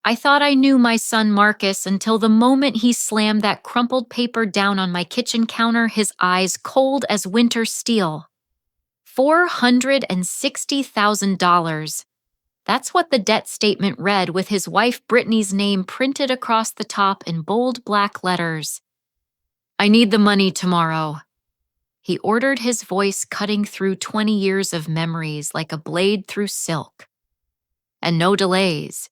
I thought I knew my son Marcus until the moment he slammed that crumpled paper down on my kitchen counter, his eyes cold as winter steel. $460,000. That's what the debt statement read, with his wife Brittany's name printed across the top in bold black letters. "I need the money tomorrow," he ordered, his voice cutting through 20 years of memories like a blade through silk. "And no delays,"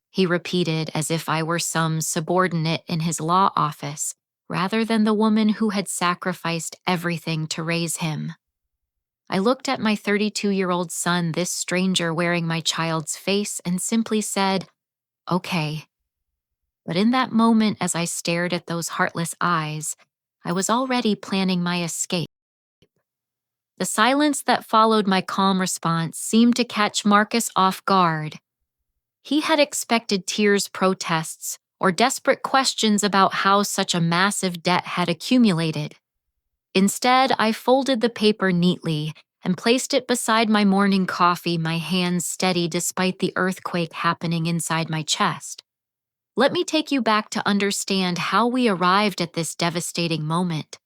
he repeated, as if I were some subordinate in his law office, rather than the woman who had sacrificed everything to raise him. I looked at my 32-year-old son, this stranger wearing my child's face, and simply said, "Okay." But in that moment, as I stared at those heartless eyes, I was already planning my escape. The silence that followed my calm response seemed to catch Marcus off guard. He had expected tears, protests, or desperate questions about how such a massive debt had accumulated. Instead, I folded the paper neatly and placed it beside my morning coffee, my hands steady despite the earthquake happening inside my chest. Let me take you back to understand how we arrived at this devastating moment.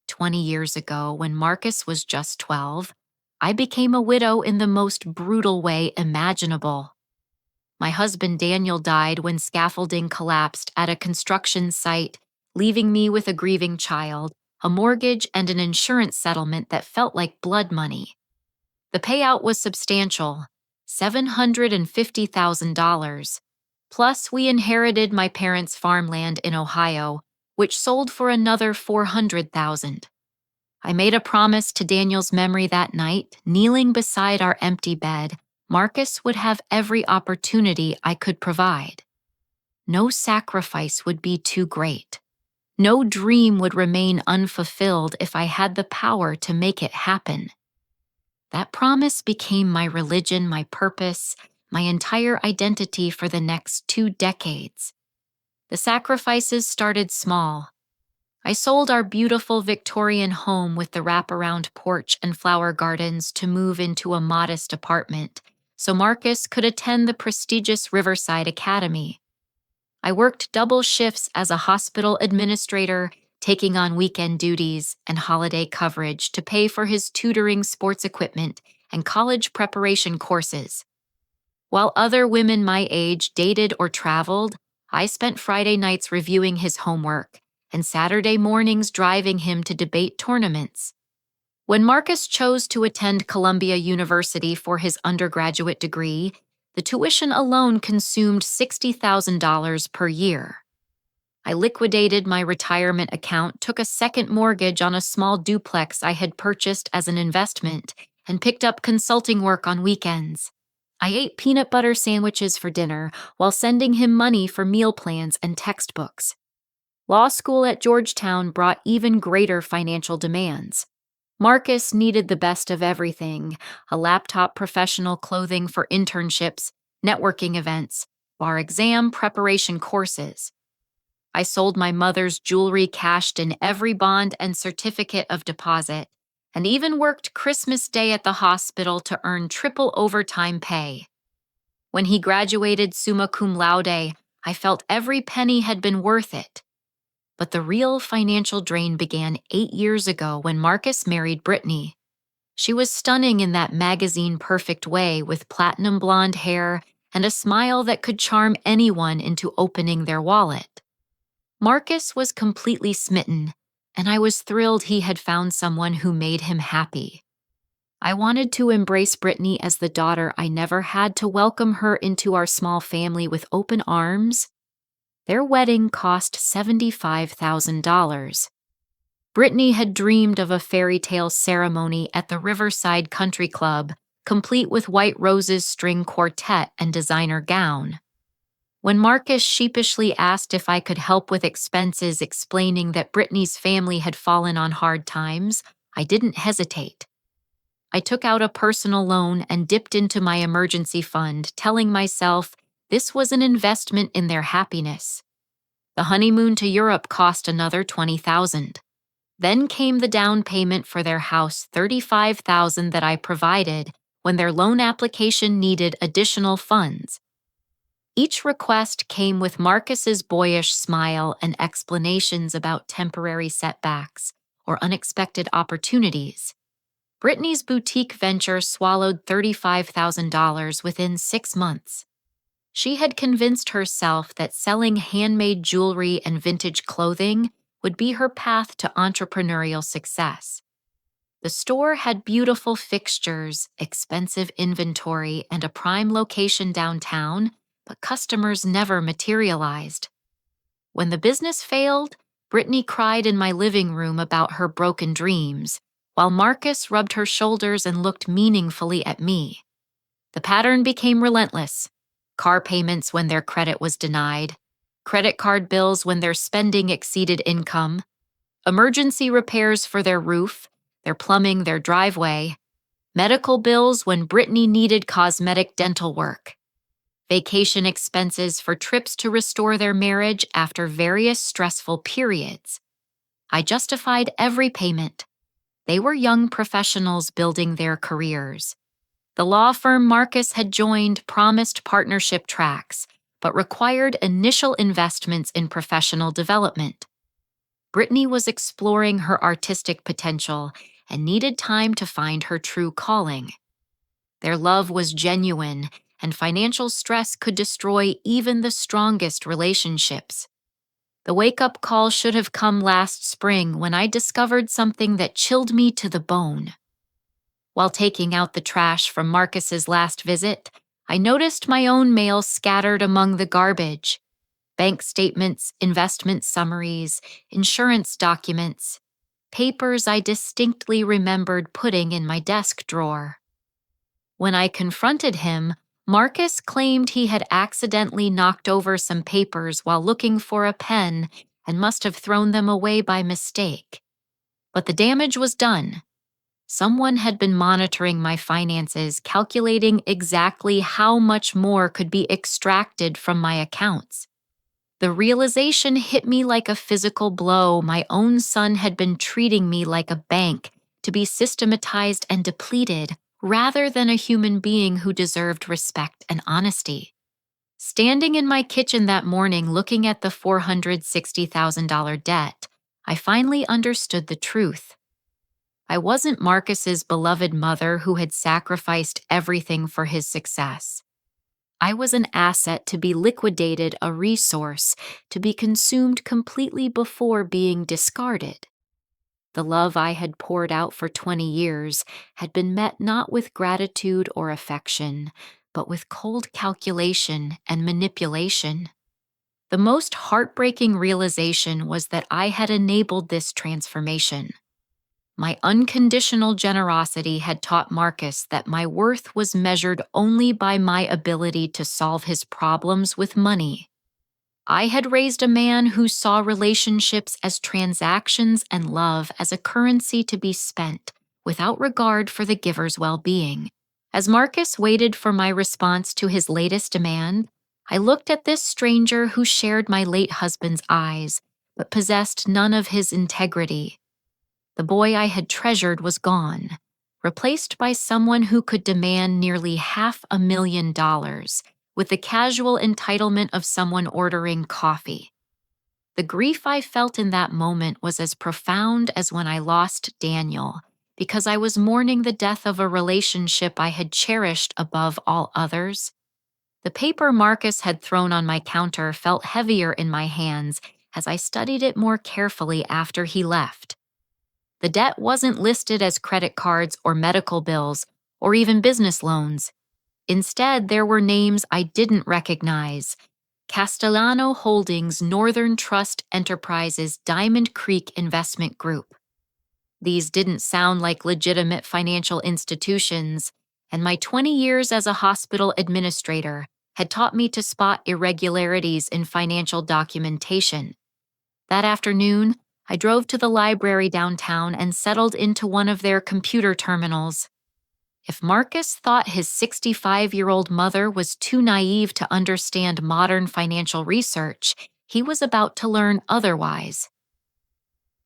20 years ago, when Marcus was just 12, I became a widow in the most brutal way imaginable. My husband Daniel died when scaffolding collapsed at a construction site, leaving me with a grieving child, a mortgage, and an insurance settlement that felt like blood money. The payout was substantial, $750,000. Plus, we inherited my parents' farmland in Ohio, which sold for another $400,000. I made a promise to Daniel's memory that night, kneeling beside our empty bed. Marcus would have every opportunity I could provide. No sacrifice would be too great. No dream would remain unfulfilled if I had the power to make it happen. That promise became my religion, my purpose, my entire identity for the next 2 decades. The sacrifices started small. I sold our beautiful Victorian home with the wraparound porch and flower gardens to move into a modest apartment so Marcus could attend the prestigious Riverside Academy. I worked double shifts as a hospital administrator, taking on weekend duties and holiday coverage to pay for his tutoring, sports equipment, and college preparation courses. While other women my age dated or traveled, I spent Friday nights reviewing his homework and Saturday mornings driving him to debate tournaments. When Marcus chose to attend Columbia University for his undergraduate degree, the tuition alone consumed $60,000 per year. I liquidated my retirement account, took a second mortgage on a small duplex I had purchased as an investment, and picked up consulting work on weekends. I ate peanut butter sandwiches for dinner while sending him money for meal plans and textbooks. Law school at Georgetown brought even greater financial demands. Marcus needed the best of everything: a laptop, professional clothing for internships, networking events, bar exam preparation courses. I sold my mother's jewelry, cashed in every bond and certificate of deposit, and even worked Christmas Day at the hospital to earn triple overtime pay. When he graduated summa cum laude, I felt every penny had been worth it. But the real financial drain began 8 years ago when Marcus married Brittany. She was stunning in that magazine-perfect way, with platinum blonde hair and a smile that could charm anyone into opening their wallet. Marcus was completely smitten, and I was thrilled he had found someone who made him happy. I wanted to embrace Brittany as the daughter I never had, to welcome her into our small family with open arms. Their wedding cost $75,000. Brittany had dreamed of a fairy tale ceremony at the Riverside Country Club, complete with white roses, string quartet, and designer gown. When Marcus sheepishly asked if I could help with expenses, explaining that Brittany's family had fallen on hard times, I didn't hesitate. I took out a personal loan and dipped into my emergency fund, telling myself this was an investment in their happiness. The honeymoon to Europe cost another $20,000. Then came the down payment for their house, $35,000, that I provided when their loan application needed additional funds. Each request came with Marcus's boyish smile and explanations about temporary setbacks or unexpected opportunities. Brittany's boutique venture swallowed $35,000 within 6 months. She had convinced herself that selling handmade jewelry and vintage clothing would be her path to entrepreneurial success. The store had beautiful fixtures, expensive inventory, and a prime location downtown, but customers never materialized. When the business failed, Brittany cried in my living room about her broken dreams, while Marcus rubbed her shoulders and looked meaningfully at me. The pattern became relentless. Car payments when their credit was denied, credit card bills when their spending exceeded income, emergency repairs for their roof, their plumbing, their driveway, medical bills when Brittany needed cosmetic dental work, vacation expenses for trips to restore their marriage after various stressful periods. I justified every payment. They were young professionals building their careers. The law firm Marcus had joined promised partnership tracks, but required initial investments in professional development. Brittany was exploring her artistic potential and needed time to find her true calling. Their love was genuine, and financial stress could destroy even the strongest relationships. The wake-up call should have come last spring when I discovered something that chilled me to the bone. While taking out the trash from Marcus's last visit, I noticed my own mail scattered among the garbage. Bank statements, investment summaries, insurance documents, papers I distinctly remembered putting in my desk drawer. When I confronted him, Marcus claimed he had accidentally knocked over some papers while looking for a pen and must have thrown them away by mistake. But the damage was done. Someone had been monitoring my finances, calculating exactly how much more could be extracted from my accounts. The realization hit me like a physical blow. My own son had been treating me like a bank, to be systematized and depleted, rather than a human being who deserved respect and honesty. Standing in my kitchen that morning looking at the $460,000 debt, I finally understood the truth. I wasn't Marcus's beloved mother who had sacrificed everything for his success. I was an asset to be liquidated, a resource to be consumed completely before being discarded. The love I had poured out for 20 years had been met not with gratitude or affection, but with cold calculation and manipulation. The most heartbreaking realization was that I had enabled this transformation. My unconditional generosity had taught Marcus that my worth was measured only by my ability to solve his problems with money. I had raised a man who saw relationships as transactions and love as a currency to be spent, without regard for the giver's well-being. As Marcus waited for my response to his latest demand, I looked at this stranger who shared my late husband's eyes, but possessed none of his integrity. The boy I had treasured was gone, replaced by someone who could demand nearly $500,000, with the casual entitlement of someone ordering coffee. The grief I felt in that moment was as profound as when I lost Daniel, because I was mourning the death of a relationship I had cherished above all others. The paper Marcus had thrown on my counter felt heavier in my hands as I studied it more carefully after he left. The debt wasn't listed as credit cards or medical bills or even business loans. Instead, there were names I didn't recognize: Castellano Holdings, Northern Trust Enterprises, Diamond Creek Investment Group. These didn't sound like legitimate financial institutions, and my 20 years as a hospital administrator had taught me to spot irregularities in financial documentation. That afternoon, I drove to the library downtown and settled into one of their computer terminals. If Marcus thought his 65-year-old mother was too naive to understand modern financial research, he was about to learn otherwise.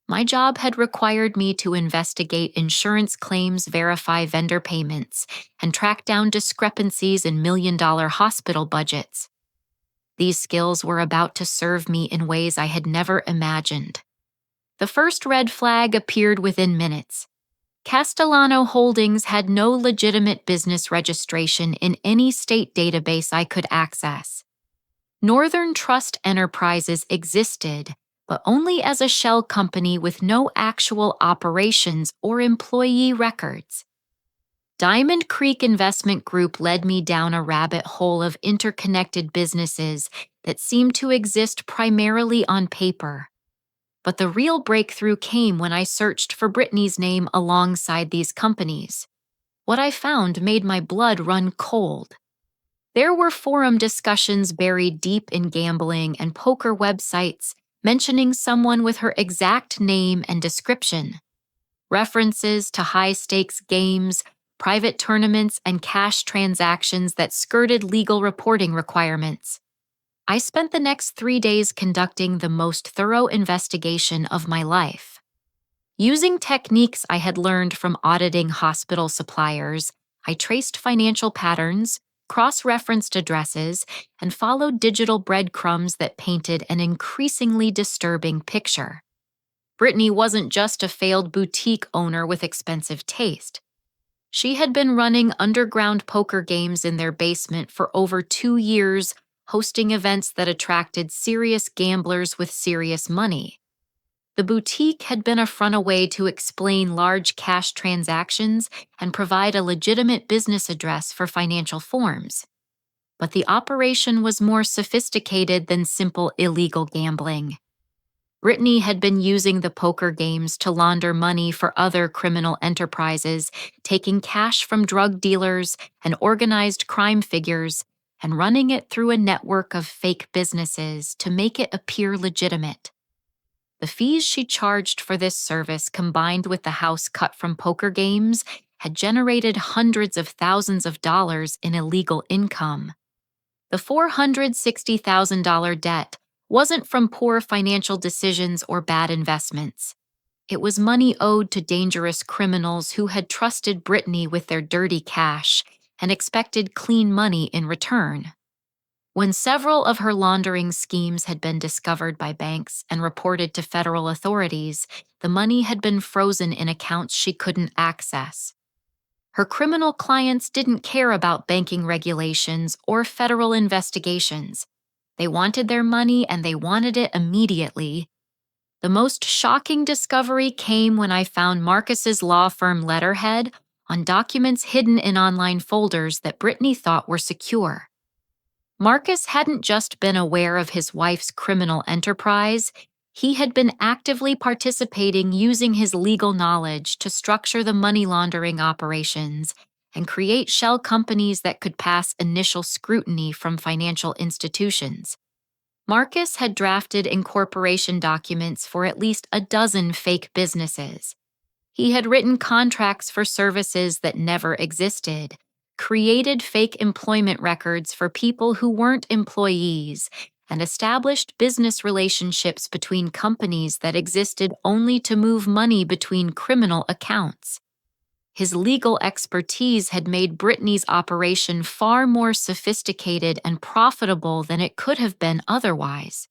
My job had required me to investigate insurance claims, verify vendor payments, and track down discrepancies in million-dollar hospital budgets. These skills were about to serve me in ways I had never imagined. The first red flag appeared within minutes. Castellano Holdings had no legitimate business registration in any state database I could access. Northern Trust Enterprises existed, but only as a shell company with no actual operations or employee records. Diamond Creek Investment Group led me down a rabbit hole of interconnected businesses that seemed to exist primarily on paper. But the real breakthrough came when I searched for Brittany's name alongside these companies. What I found made my blood run cold. There were forum discussions buried deep in gambling and poker websites mentioning someone with her exact name and description. References to high-stakes games, private tournaments, and cash transactions that skirted legal reporting requirements. I spent the next 3 days conducting the most thorough investigation of my life. Using techniques I had learned from auditing hospital suppliers, I traced financial patterns, cross-referenced addresses, and followed digital breadcrumbs that painted an increasingly disturbing picture. Brittany wasn't just a failed boutique owner with expensive taste. She had been running underground poker games in their basement for over 2 years, hosting events that attracted serious gamblers with serious money. The boutique had been a runaway to explain large cash transactions and provide a legitimate business address for financial forms. But the operation was more sophisticated than simple illegal gambling. Brittany had been using the poker games to launder money for other criminal enterprises, taking cash from drug dealers and organized crime figures, and running it through a network of fake businesses to make it appear legitimate. The fees she charged for this service, combined with the house cut from poker games, had generated hundreds of thousands of dollars in illegal income. The $460,000 debt wasn't from poor financial decisions or bad investments. It was money owed to dangerous criminals who had trusted Brittany with their dirty cash and expected clean money in return. When several of her laundering schemes had been discovered by banks and reported to federal authorities, the money had been frozen in accounts she couldn't access. Her criminal clients didn't care about banking regulations or federal investigations. They wanted their money and they wanted it immediately. The most shocking discovery came when I found Marcus's law firm letterhead on documents hidden in online folders that Brittany thought were secure. Marcus hadn't just been aware of his wife's criminal enterprise, he had been actively participating using his legal knowledge to structure the money laundering operations and create shell companies that could pass initial scrutiny from financial institutions. Marcus had drafted incorporation documents for at least a dozen fake businesses. He had written contracts for services that never existed, created fake employment records for people who weren't employees, and established business relationships between companies that existed only to move money between criminal accounts. His legal expertise had made Brittany's operation far more sophisticated and profitable than it could have been otherwise.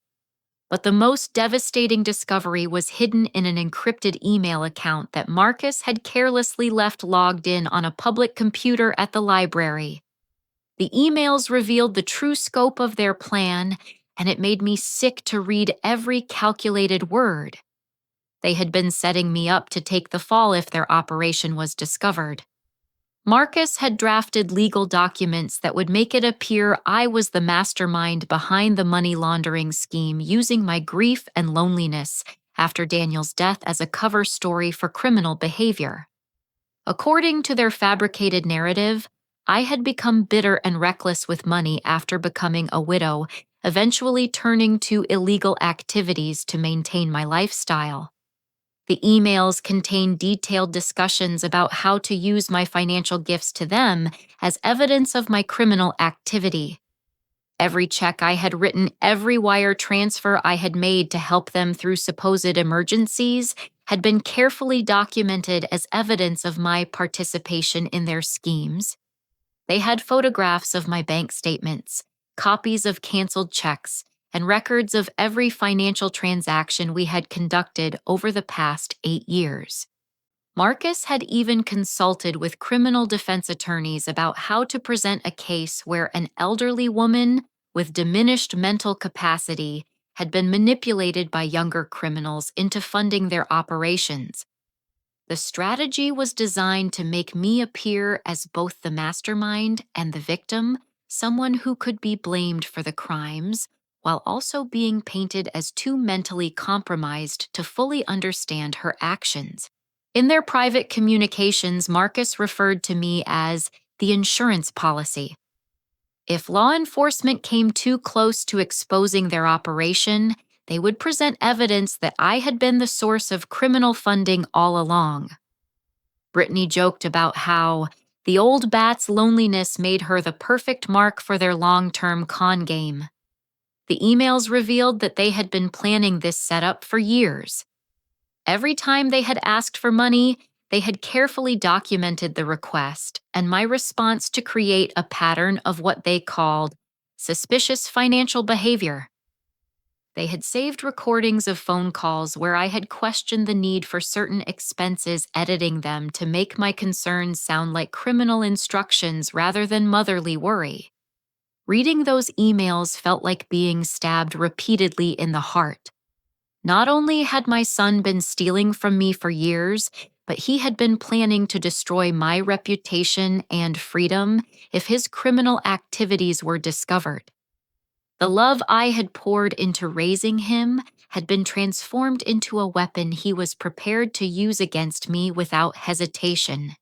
But the most devastating discovery was hidden in an encrypted email account that Marcus had carelessly left logged in on a public computer at the library. The emails revealed the true scope of their plan, and it made me sick to read every calculated word. They had been setting me up to take the fall if their operation was discovered. Marcus had drafted legal documents that would make it appear I was the mastermind behind the money laundering scheme, using my grief and loneliness after Daniel's death as a cover story for criminal behavior. According to their fabricated narrative, I had become bitter and reckless with money after becoming a widow, eventually turning to illegal activities to maintain my lifestyle. The emails contained detailed discussions about how to use my financial gifts to them as evidence of my criminal activity. Every check I had written, every wire transfer I had made to help them through supposed emergencies, had been carefully documented as evidence of my participation in their schemes. They had photographs of my bank statements, copies of canceled checks and records of every financial transaction we had conducted over the past 8 years. Marcus had even consulted with criminal defense attorneys about how to present a case where an elderly woman with diminished mental capacity had been manipulated by younger criminals into funding their operations. The strategy was designed to make me appear as both the mastermind and the victim, someone who could be blamed for the crimes, while also being painted as too mentally compromised to fully understand her actions. In their private communications, Marcus referred to me as the insurance policy. If law enforcement came too close to exposing their operation, they would present evidence that I had been the source of criminal funding all along. Brittany joked about how the old bat's loneliness made her the perfect mark for their long-term con game. The emails revealed that they had been planning this setup for years. Every time they had asked for money, they had carefully documented the request and my response to create a pattern of what they called suspicious financial behavior. They had saved recordings of phone calls where I had questioned the need for certain expenses, editing them to make my concerns sound like criminal instructions rather than motherly worry. Reading those emails felt like being stabbed repeatedly in the heart. Not only had my son been stealing from me for years, but he had been planning to destroy my reputation and freedom if his criminal activities were discovered. The love I had poured into raising him had been transformed into a weapon he was prepared to use against me without hesitation.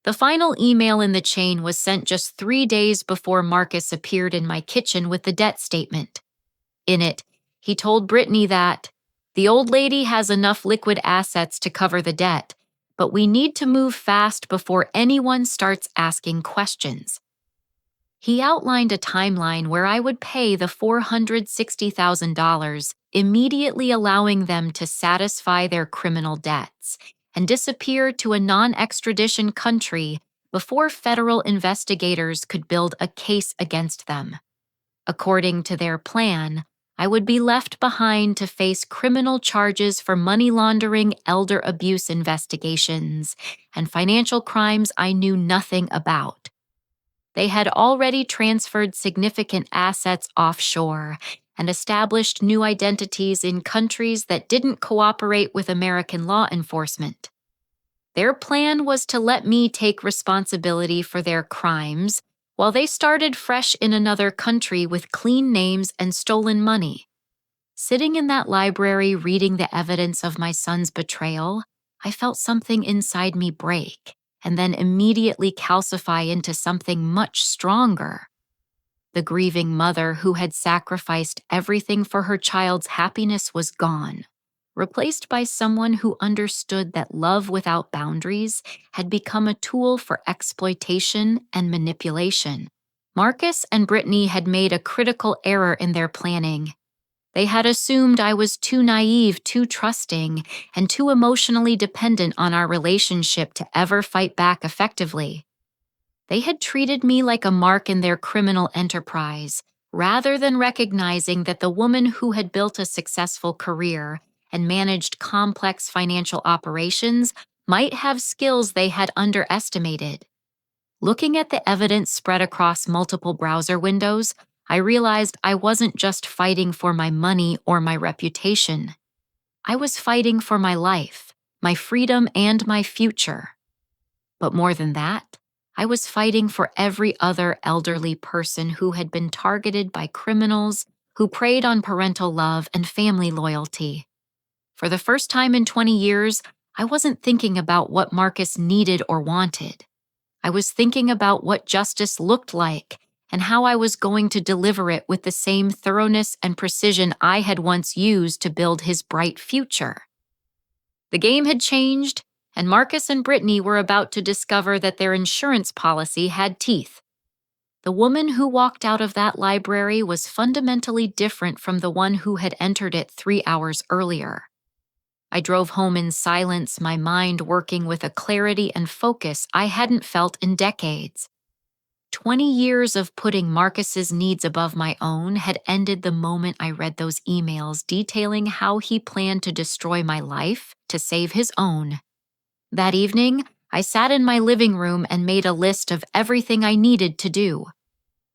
The final email in the chain was sent just 3 days before Marcus appeared in my kitchen with the debt statement. In it, he told Brittany that the old lady has enough liquid assets to cover the debt, but we need to move fast before anyone starts asking questions. He outlined a timeline where I would pay the $460,000, immediately allowing them to satisfy their criminal debts and disappear to a non-extradition country before federal investigators could build a case against them. According to their plan, I would be left behind to face criminal charges for money laundering, elder abuse investigations, and financial crimes I knew nothing about. They had already transferred significant assets offshore and established new identities in countries that didn't cooperate with American law enforcement. Their plan was to let me take responsibility for their crimes while they started fresh in another country with clean names and stolen money. Sitting in that library reading the evidence of my son's betrayal, I felt something inside me break and then immediately calcify into something much stronger. The grieving mother who had sacrificed everything for her child's happiness was gone, replaced by someone who understood that love without boundaries had become a tool for exploitation and manipulation. Marcus and Brittany had made a critical error in their planning. They had assumed I was too naive, too trusting, and too emotionally dependent on our relationship to ever fight back effectively. They had treated me like a mark in their criminal enterprise, rather than recognizing that the woman who had built a successful career and managed complex financial operations might have skills they had underestimated. Looking at the evidence spread across multiple browser windows, I realized I wasn't just fighting for my money or my reputation. I was fighting for my life, my freedom, and my future. But more than that, I was fighting for every other elderly person who had been targeted by criminals who preyed on parental love and family loyalty. For the first time in 20 years, I wasn't thinking about what Marcus needed or wanted. I was thinking about what justice looked like and how I was going to deliver it with the same thoroughness and precision I had once used to build his bright future. The game had changed, and Marcus and Brittany were about to discover that their insurance policy had teeth. The woman who walked out of that library was fundamentally different from the one who had entered it 3 hours earlier. I drove home in silence, my mind working with a clarity and focus I hadn't felt in decades. 20 years of putting Marcus's needs above my own had ended the moment I read those emails detailing how he planned to destroy my life to save his own. That evening, I sat in my living room and made a list of everything I needed to do.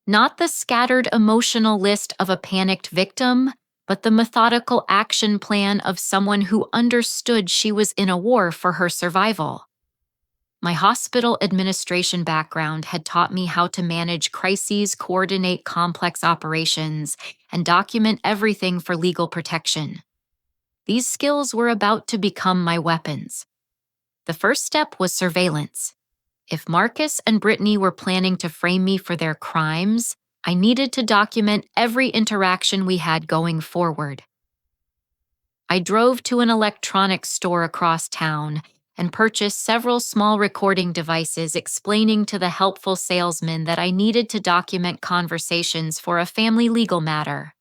Not the scattered emotional list of a panicked victim, but the methodical action plan of someone who understood she was in a war for her survival. My hospital administration background had taught me how to manage crises, coordinate complex operations, and document everything for legal protection. These skills were about to become my weapons. The first step was surveillance. If Marcus and Brittany were planning to frame me for their crimes, I needed to document every interaction we had going forward. I drove to an electronics store across town and purchased several small recording devices, explaining to the helpful salesman that I needed to document conversations for a family legal matter.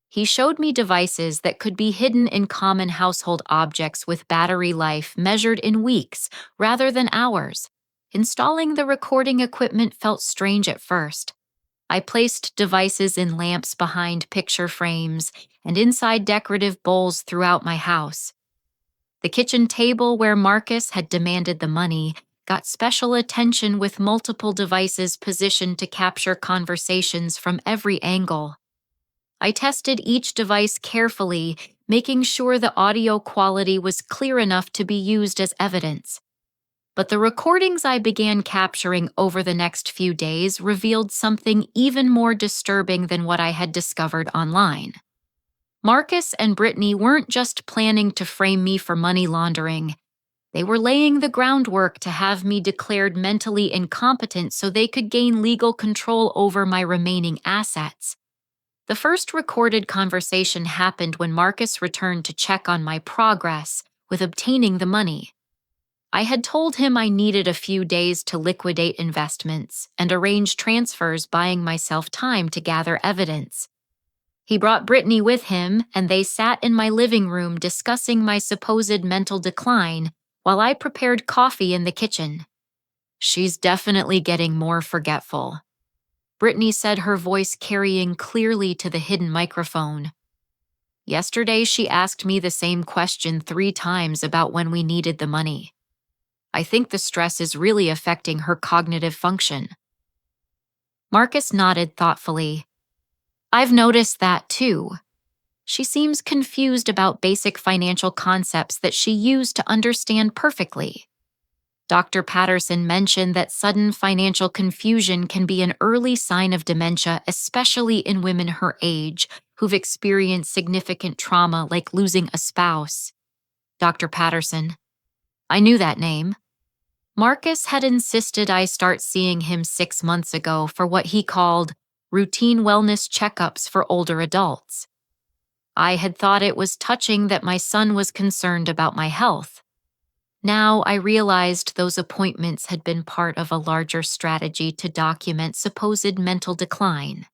He showed me devices that could be hidden in common household objects with battery life measured in weeks rather than hours. Installing the recording equipment felt strange at first. I placed devices in lamps behind picture frames and inside decorative bowls throughout my house. The kitchen table where Marcus had demanded the money got special attention with multiple devices positioned to capture conversations from every angle. I tested each device carefully, making sure the audio quality was clear enough to be used as evidence. But the recordings I began capturing over the next few days revealed something even more disturbing than what I had discovered online. Marcus and Brittany weren't just planning to frame me for money laundering. They were laying the groundwork to have me declared mentally incompetent so they could gain legal control over my remaining assets. The first recorded conversation happened when Marcus returned to check on my progress with obtaining the money. I had told him I needed a few days to liquidate investments and arrange transfers, buying myself time to gather evidence. He brought Brittany with him, and they sat in my living room discussing my supposed mental decline while I prepared coffee in the kitchen. "She's definitely getting more forgetful," Brittany said, her voice carrying clearly to the hidden microphone. "Yesterday, she asked me the same question 3 times about when we needed the money. I think the stress is really affecting her cognitive function." Marcus nodded thoughtfully. "I've noticed that too. She seems confused about basic financial concepts that she used to understand perfectly." Dr. Patterson mentioned that sudden financial confusion can be an early sign of dementia, especially in women her age who've experienced significant trauma like losing a spouse. Dr. Patterson. I knew that name. Marcus had insisted I start seeing him 6 months ago for what he called routine wellness checkups for older adults. I had thought it was touching that my son was concerned about my health. Now I realized those appointments had been part of a larger strategy to document supposed mental decline.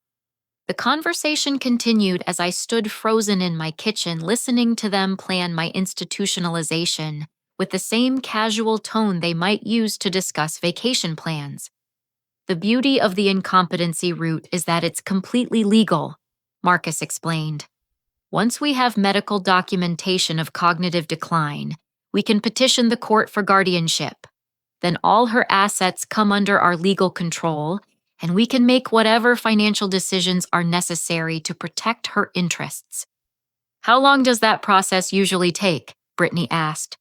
The conversation continued as I stood frozen in my kitchen, listening to them plan my institutionalization with the same casual tone they might use to discuss vacation plans. "The beauty of the incompetency route is that it's completely legal," Marcus explained. "Once we have medical documentation of cognitive decline, we can petition the court for guardianship. Then all her assets come under our legal control, and we can make whatever financial decisions are necessary to protect her interests." "How long does that process usually take?" Brittany asked.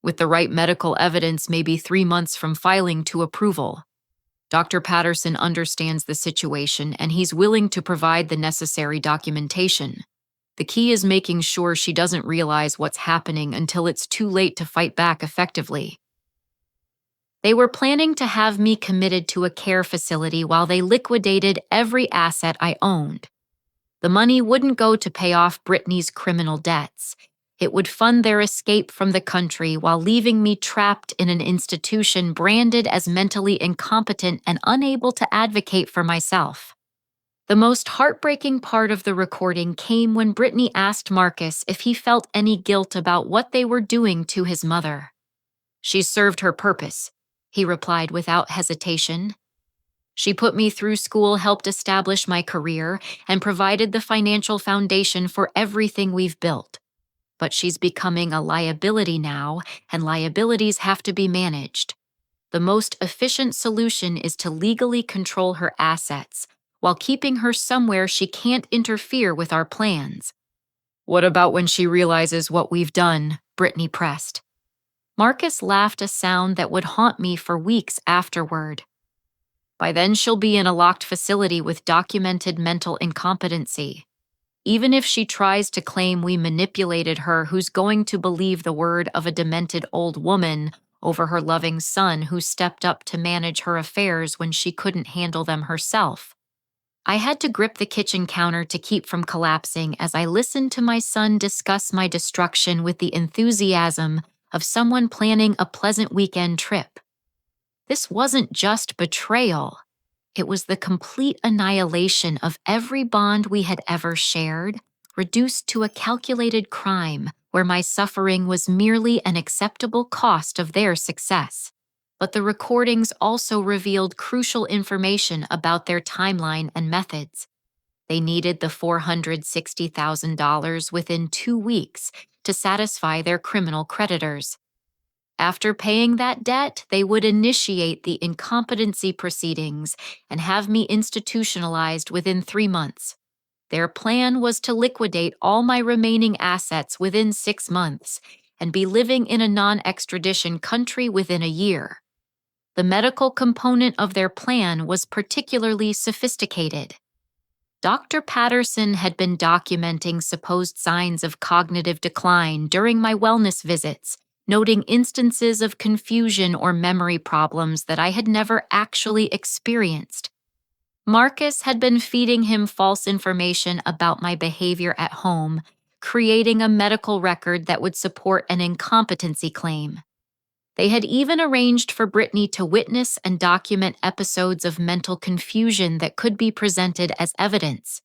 "With the right medical evidence, maybe 3 months from filing to approval. Dr. Patterson understands the situation, and he's willing to provide the necessary documentation. The key is making sure she doesn't realize what's happening until it's too late to fight back effectively." They were planning to have me committed to a care facility while they liquidated every asset I owned. The money wouldn't go to pay off Brittany's criminal debts. It would fund their escape from the country while leaving me trapped in an institution branded as mentally incompetent and unable to advocate for myself. The most heartbreaking part of the recording came when Brittany asked Marcus if he felt any guilt about what they were doing to his mother. "She's served her purpose," he replied without hesitation. She put me through school, helped establish my career, and provided the financial foundation for everything we've built. But she's becoming a liability now, and liabilities have to be managed. The most efficient solution is to legally control her assets, while keeping her somewhere she can't interfere with our plans. What about when she realizes what we've done? Brittany pressed. Marcus laughed, a sound that would haunt me for weeks afterward. By then she'll be in a locked facility with documented mental incompetency. Even if she tries to claim we manipulated her, who's going to believe the word of a demented old woman over her loving son who stepped up to manage her affairs when she couldn't handle them herself? I had to grip the kitchen counter to keep from collapsing as I listened to my son discuss my destruction with the enthusiasm of someone planning a pleasant weekend trip. This wasn't just betrayal. It was the complete annihilation of every bond we had ever shared, reduced to a calculated crime where my suffering was merely an acceptable cost of their success. But the recordings also revealed crucial information about their timeline and methods. They needed the $460,000 within 2 weeks to satisfy their criminal creditors. After paying that debt, they would initiate the incompetency proceedings and have me institutionalized within 3 months. Their plan was to liquidate all my remaining assets within 6 months and be living in a non-extradition country within a year. The medical component of their plan was particularly sophisticated. Dr. Patterson had been documenting supposed signs of cognitive decline during my wellness visits, noting instances of confusion or memory problems that I had never actually experienced. Marcus had been feeding him false information about my behavior at home, creating a medical record that would support an incompetency claim. They had even arranged for Brittany to witness and document episodes of mental confusion that could be presented as evidence.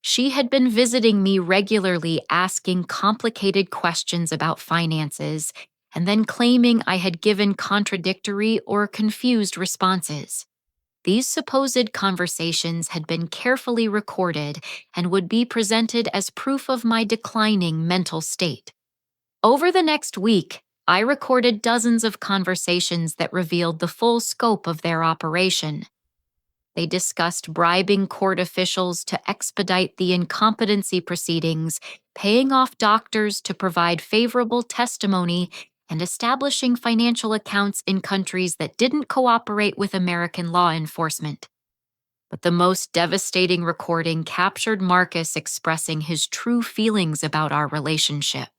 She had been visiting me regularly, asking complicated questions about finances, and then claiming I had given contradictory or confused responses. These supposed conversations had been carefully recorded and would be presented as proof of my declining mental state. Over the next week, I recorded dozens of conversations that revealed the full scope of their operation. They discussed bribing court officials to expedite the incompetency proceedings, paying off doctors to provide favorable testimony, and establishing financial accounts in countries that didn't cooperate with American law enforcement. But the most devastating recording captured Marcus expressing his true feelings about our relationship.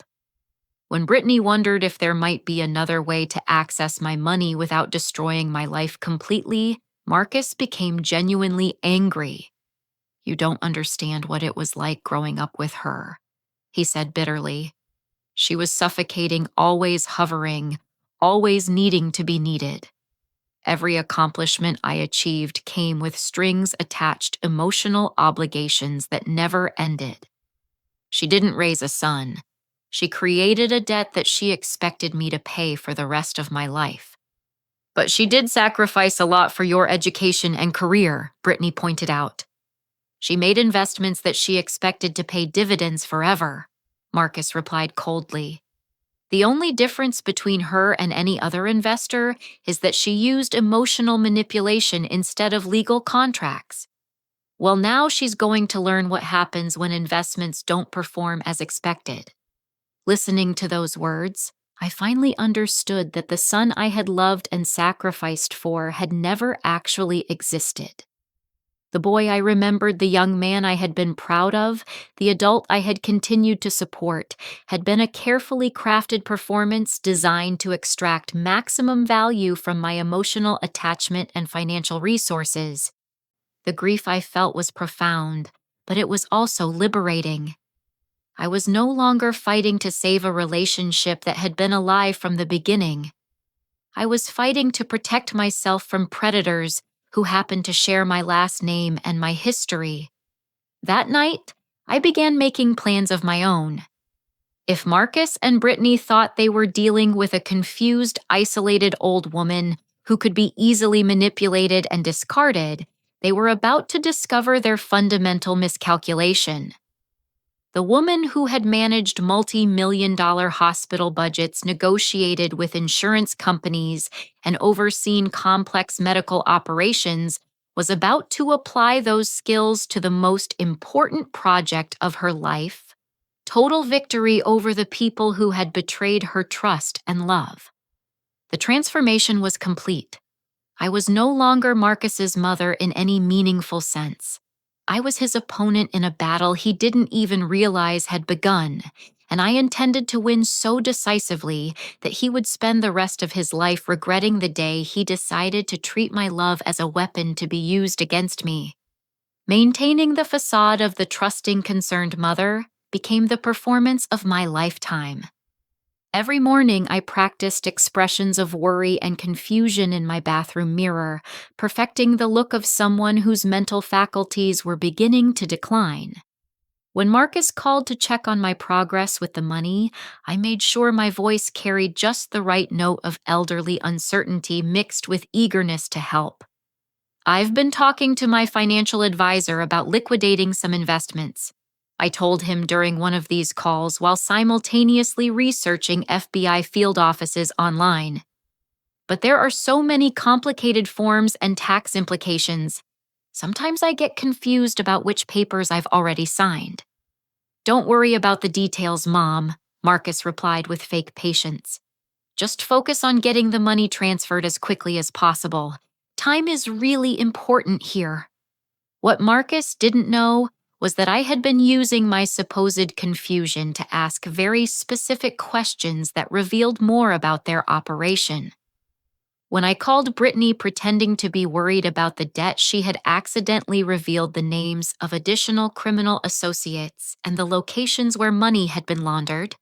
When Brittany wondered if there might be another way to access my money without destroying my life completely, Marcus became genuinely angry. "You don't understand what it was like growing up with her," he said bitterly. "She was suffocating, always hovering, always needing to be needed. Every accomplishment I achieved came with strings attached, emotional obligations that never ended. She didn't raise a son. She created a debt that she expected me to pay for the rest of my life. But she did sacrifice a lot for your education and career," Brittany pointed out. "She made investments that she expected to pay dividends forever," Marcus replied coldly. "The only difference between her and any other investor is that she used emotional manipulation instead of legal contracts. Well, now she's going to learn what happens when investments don't perform as expected." Listening to those words, I finally understood that the son I had loved and sacrificed for had never actually existed. The boy I remembered, the young man I had been proud of, the adult I had continued to support, had been a carefully crafted performance designed to extract maximum value from my emotional attachment and financial resources. The grief I felt was profound, but it was also liberating. I was no longer fighting to save a relationship that had been alive from the beginning. I was fighting to protect myself from predators who happened to share my last name and my history. That night, I began making plans of my own. If Marcus and Brittany thought they were dealing with a confused, isolated old woman who could be easily manipulated and discarded, they were about to discover their fundamental miscalculation. The woman who had managed multi-million-dollar hospital budgets, negotiated with insurance companies, and overseen complex medical operations was about to apply those skills to the most important project of her life: total victory over the people who had betrayed her trust and love. The transformation was complete. I was no longer Marcus's mother in any meaningful sense. I was his opponent in a battle he didn't even realize had begun, and I intended to win so decisively that he would spend the rest of his life regretting the day he decided to treat my love as a weapon to be used against me. Maintaining the facade of the trusting, concerned mother became the performance of my lifetime. Every morning, I practiced expressions of worry and confusion in my bathroom mirror, perfecting the look of someone whose mental faculties were beginning to decline. When Marcus called to check on my progress with the money, I made sure my voice carried just the right note of elderly uncertainty mixed with eagerness to help. "I've been talking to my financial advisor about liquidating some investments," I told him during one of these calls while simultaneously researching FBI field offices online. "But there are so many complicated forms and tax implications. Sometimes I get confused about which papers I've already signed." "Don't worry about the details, Mom," Marcus replied with fake patience. "Just focus on getting the money transferred as quickly as possible. Time is really important here." What Marcus didn't know was that I had been using my supposed confusion to ask very specific questions that revealed more about their operation. When I called Brittany pretending to be worried about the debt, she had accidentally revealed the names of additional criminal associates and the locations where money had been laundered.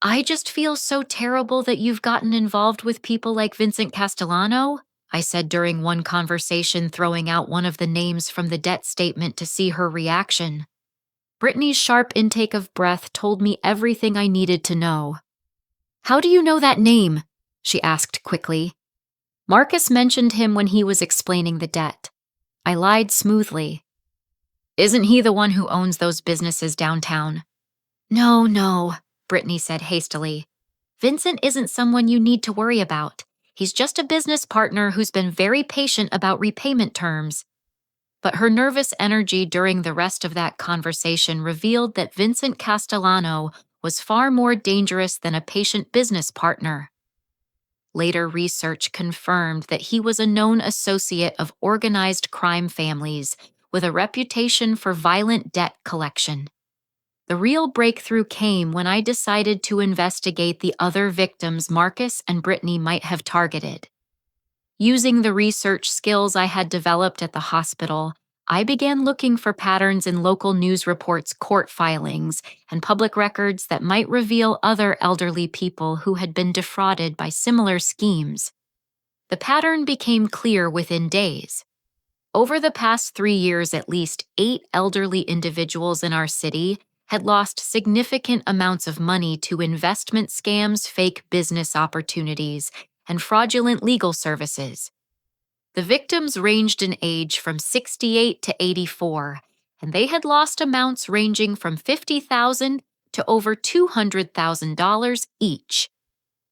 "I just feel so terrible that you've gotten involved with people like Vincent Castellano," I said during one conversation, throwing out one of the names from the debt statement to see her reaction. Brittany's sharp intake of breath told me everything I needed to know. "How do you know that name?" she asked quickly. "Marcus mentioned him when he was explaining the debt." I lied smoothly. "Isn't he the one who owns those businesses downtown?" No, Brittany said hastily. "Vincent isn't someone you need to worry about. He's just a business partner who's been very patient about repayment terms." But her nervous energy during the rest of that conversation revealed that Vincent Castellano was far more dangerous than a patient business partner. Later research confirmed that he was a known associate of organized crime families with a reputation for violent debt collection. The real breakthrough came when I decided to investigate the other victims Marcus and Brittany might have targeted. Using the research skills I had developed at the hospital, I began looking for patterns in local news reports, court filings, and public records that might reveal other elderly people who had been defrauded by similar schemes. The pattern became clear within days. Over the past 3 years, at least 8 elderly individuals in our city had lost significant amounts of money to investment scams, fake business opportunities, and fraudulent legal services. The victims ranged in age from 68 to 84, and they had lost amounts ranging from $50,000 to over $200,000 each.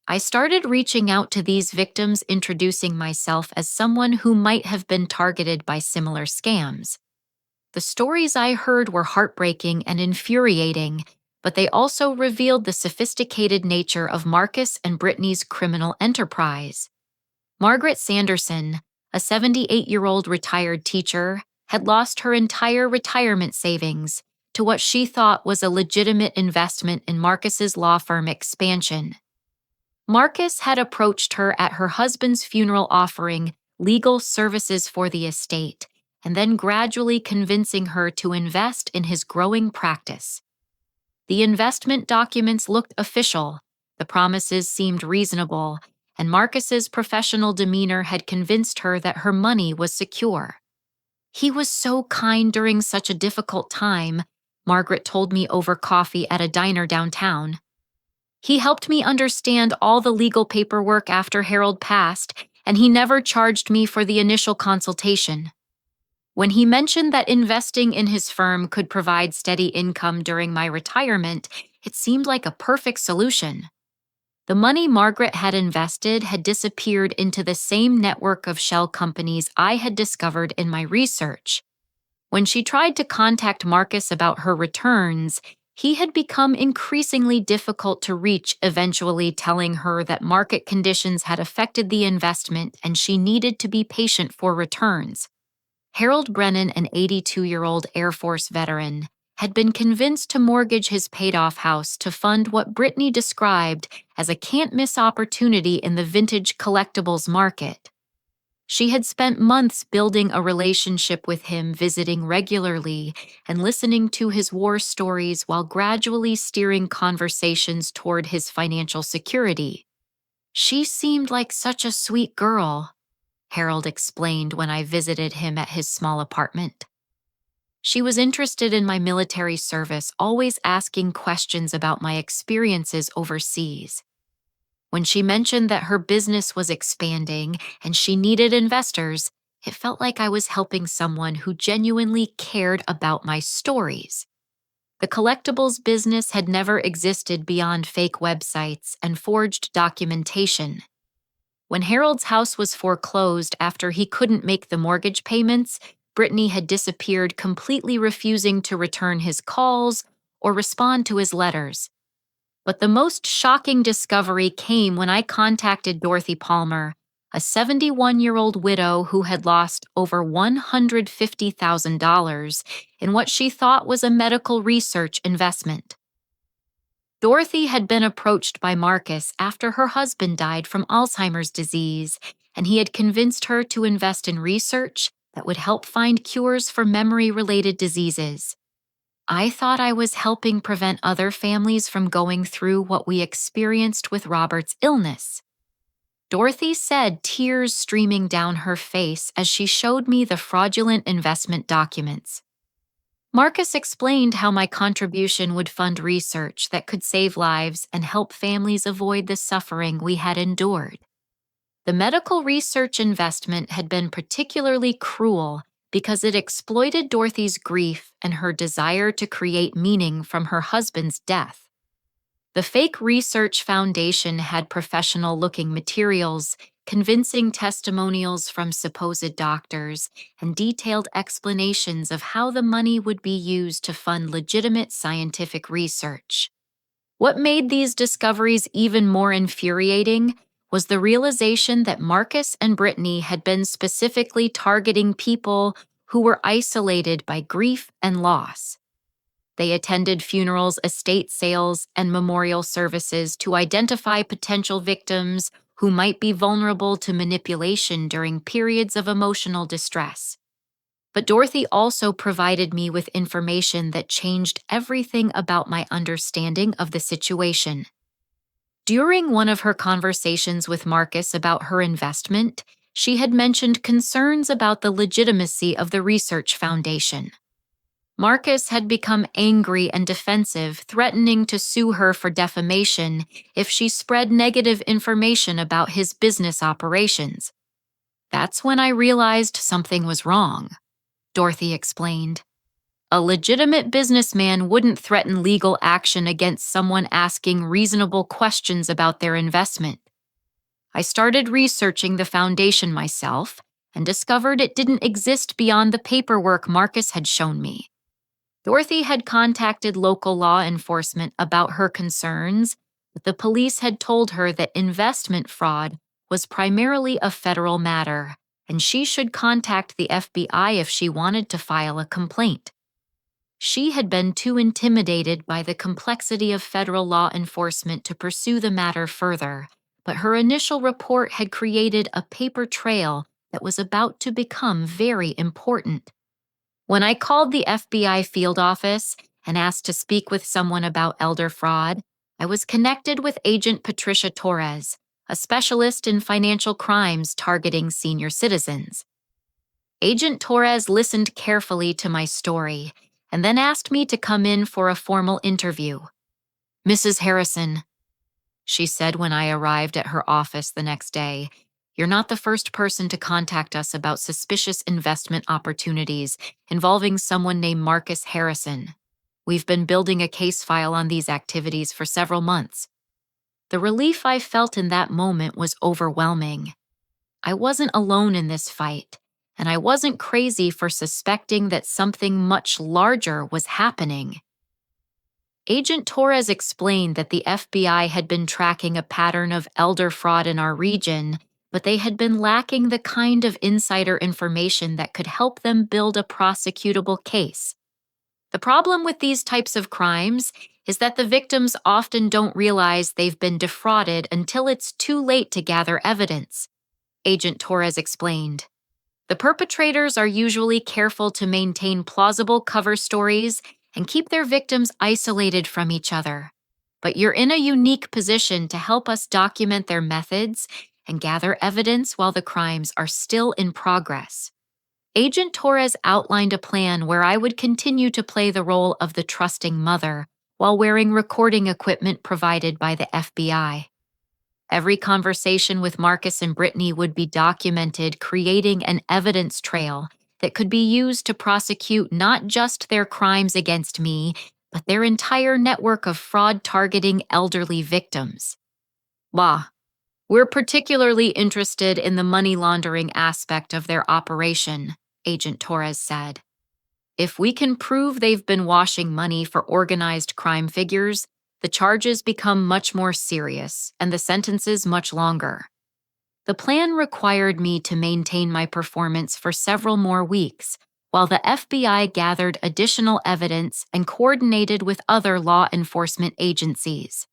I started reaching out to these victims, introducing myself as someone who might have been targeted by similar scams. The stories I heard were heartbreaking and infuriating, but they also revealed the sophisticated nature of Marcus and Brittany's criminal enterprise. Margaret Sanderson, a 78-year-old retired teacher, had lost her entire retirement savings to what she thought was a legitimate investment in Marcus's law firm expansion. Marcus had approached her at her husband's funeral, offering legal services for the estate, and then gradually convincing her to invest in his growing practice. The investment documents looked official, the promises seemed reasonable, and Marcus's professional demeanor had convinced her that her money was secure. "He was so kind during such a difficult time," Margaret told me over coffee at a diner downtown. "He helped me understand all the legal paperwork after Harold passed, and he never charged me for the initial consultation. When he mentioned that investing in his firm could provide steady income during my retirement, it seemed like a perfect solution. The money Margaret had invested had disappeared into the same network of shell companies I had discovered in my research. When she tried to contact Marcus about her returns, he had become increasingly difficult to reach, eventually telling her that market conditions had affected the investment and she needed to be patient for returns. Harold Brennan, an 82-year-old Air Force veteran, had been convinced to mortgage his paid-off house to fund what Brittany described as a can't-miss opportunity in the vintage collectibles market. She had spent months building a relationship with him, visiting regularly and listening to his war stories while gradually steering conversations toward his financial security. She seemed like such a sweet girl, Harold explained when I visited him at his small apartment. She was interested in my military service, always asking questions about my experiences overseas. When she mentioned that her business was expanding and she needed investors, it felt like I was helping someone who genuinely cared about my stories. The collectibles business had never existed beyond fake websites and forged documentation. When Harold's house was foreclosed after he couldn't make the mortgage payments, Brittany had disappeared, completely refusing to return his calls or respond to his letters. But the most shocking discovery came when I contacted Dorothy Palmer, a 71-year-old widow who had lost over $150,000 in what she thought was a medical research investment. Dorothy had been approached by Marcus after her husband died from Alzheimer's disease, and he had convinced her to invest in research that would help find cures for memory-related diseases. I thought I was helping prevent other families from going through what we experienced with Robert's illness. Dorothy said, tears streaming down her face as she showed me the fraudulent investment documents. Marcus explained how my contribution would fund research that could save lives and help families avoid the suffering we had endured. The medical research investment had been particularly cruel because it exploited Dorothy's grief and her desire to create meaning from her husband's death. The fake research foundation had professional-looking materials, convincing testimonials from supposed doctors, and detailed explanations of how the money would be used to fund legitimate scientific research. What made these discoveries even more infuriating was the realization that Marcus and Brittany had been specifically targeting people who were isolated by grief and loss. They attended funerals, estate sales, and memorial services to identify potential victims who might be vulnerable to manipulation during periods of emotional distress. But Dorothy also provided me with information that changed everything about my understanding of the situation. During one of her conversations with Marcus about her investment, she had mentioned concerns about the legitimacy of the research foundation. Marcus had become angry and defensive, threatening to sue her for defamation if she spread negative information about his business operations. That's when I realized something was wrong, Dorothy explained. A legitimate businessman wouldn't threaten legal action against someone asking reasonable questions about their investment. I started researching the foundation myself and discovered it didn't exist beyond the paperwork Marcus had shown me. Dorothy had contacted local law enforcement about her concerns, but the police had told her that investment fraud was primarily a federal matter, and she should contact the FBI if she wanted to file a complaint. She had been too intimidated by the complexity of federal law enforcement to pursue the matter further, but her initial report had created a paper trail that was about to become very important. When I called the FBI field office and asked to speak with someone about elder fraud, I was connected with Agent Patricia Torres, a specialist in financial crimes targeting senior citizens. Agent Torres listened carefully to my story and then asked me to come in for a formal interview. "Mrs. Harrison," she said when I arrived at her office the next day, You're not the first person to contact us about suspicious investment opportunities involving someone named Marcus Harrison. We've been building a case file on these activities for several months. The relief I felt in that moment was overwhelming. I wasn't alone in this fight, and I wasn't crazy for suspecting that something much larger was happening. Agent Torres explained that the FBI had been tracking a pattern of elder fraud in our region, but they had been lacking the kind of insider information that could help them build a prosecutable case. The problem with these types of crimes is that the victims often don't realize they've been defrauded until it's too late to gather evidence, Agent Torres explained. The perpetrators are usually careful to maintain plausible cover stories and keep their victims isolated from each other. But you're in a unique position to help us document their methods and gather evidence while the crimes are still in progress. Agent Torres outlined a plan where I would continue to play the role of the trusting mother while wearing recording equipment provided by the FBI. Every conversation with Marcus and Brittany would be documented, creating an evidence trail that could be used to prosecute not just their crimes against me, but their entire network of fraud targeting elderly victims. We're particularly interested in the money laundering aspect of their operation, Agent Torres said. If we can prove they've been washing money for organized crime figures, the charges become much more serious and the sentences much longer. The plan required me to maintain my performance for several more weeks, while the FBI gathered additional evidence and coordinated with other law enforcement agencies.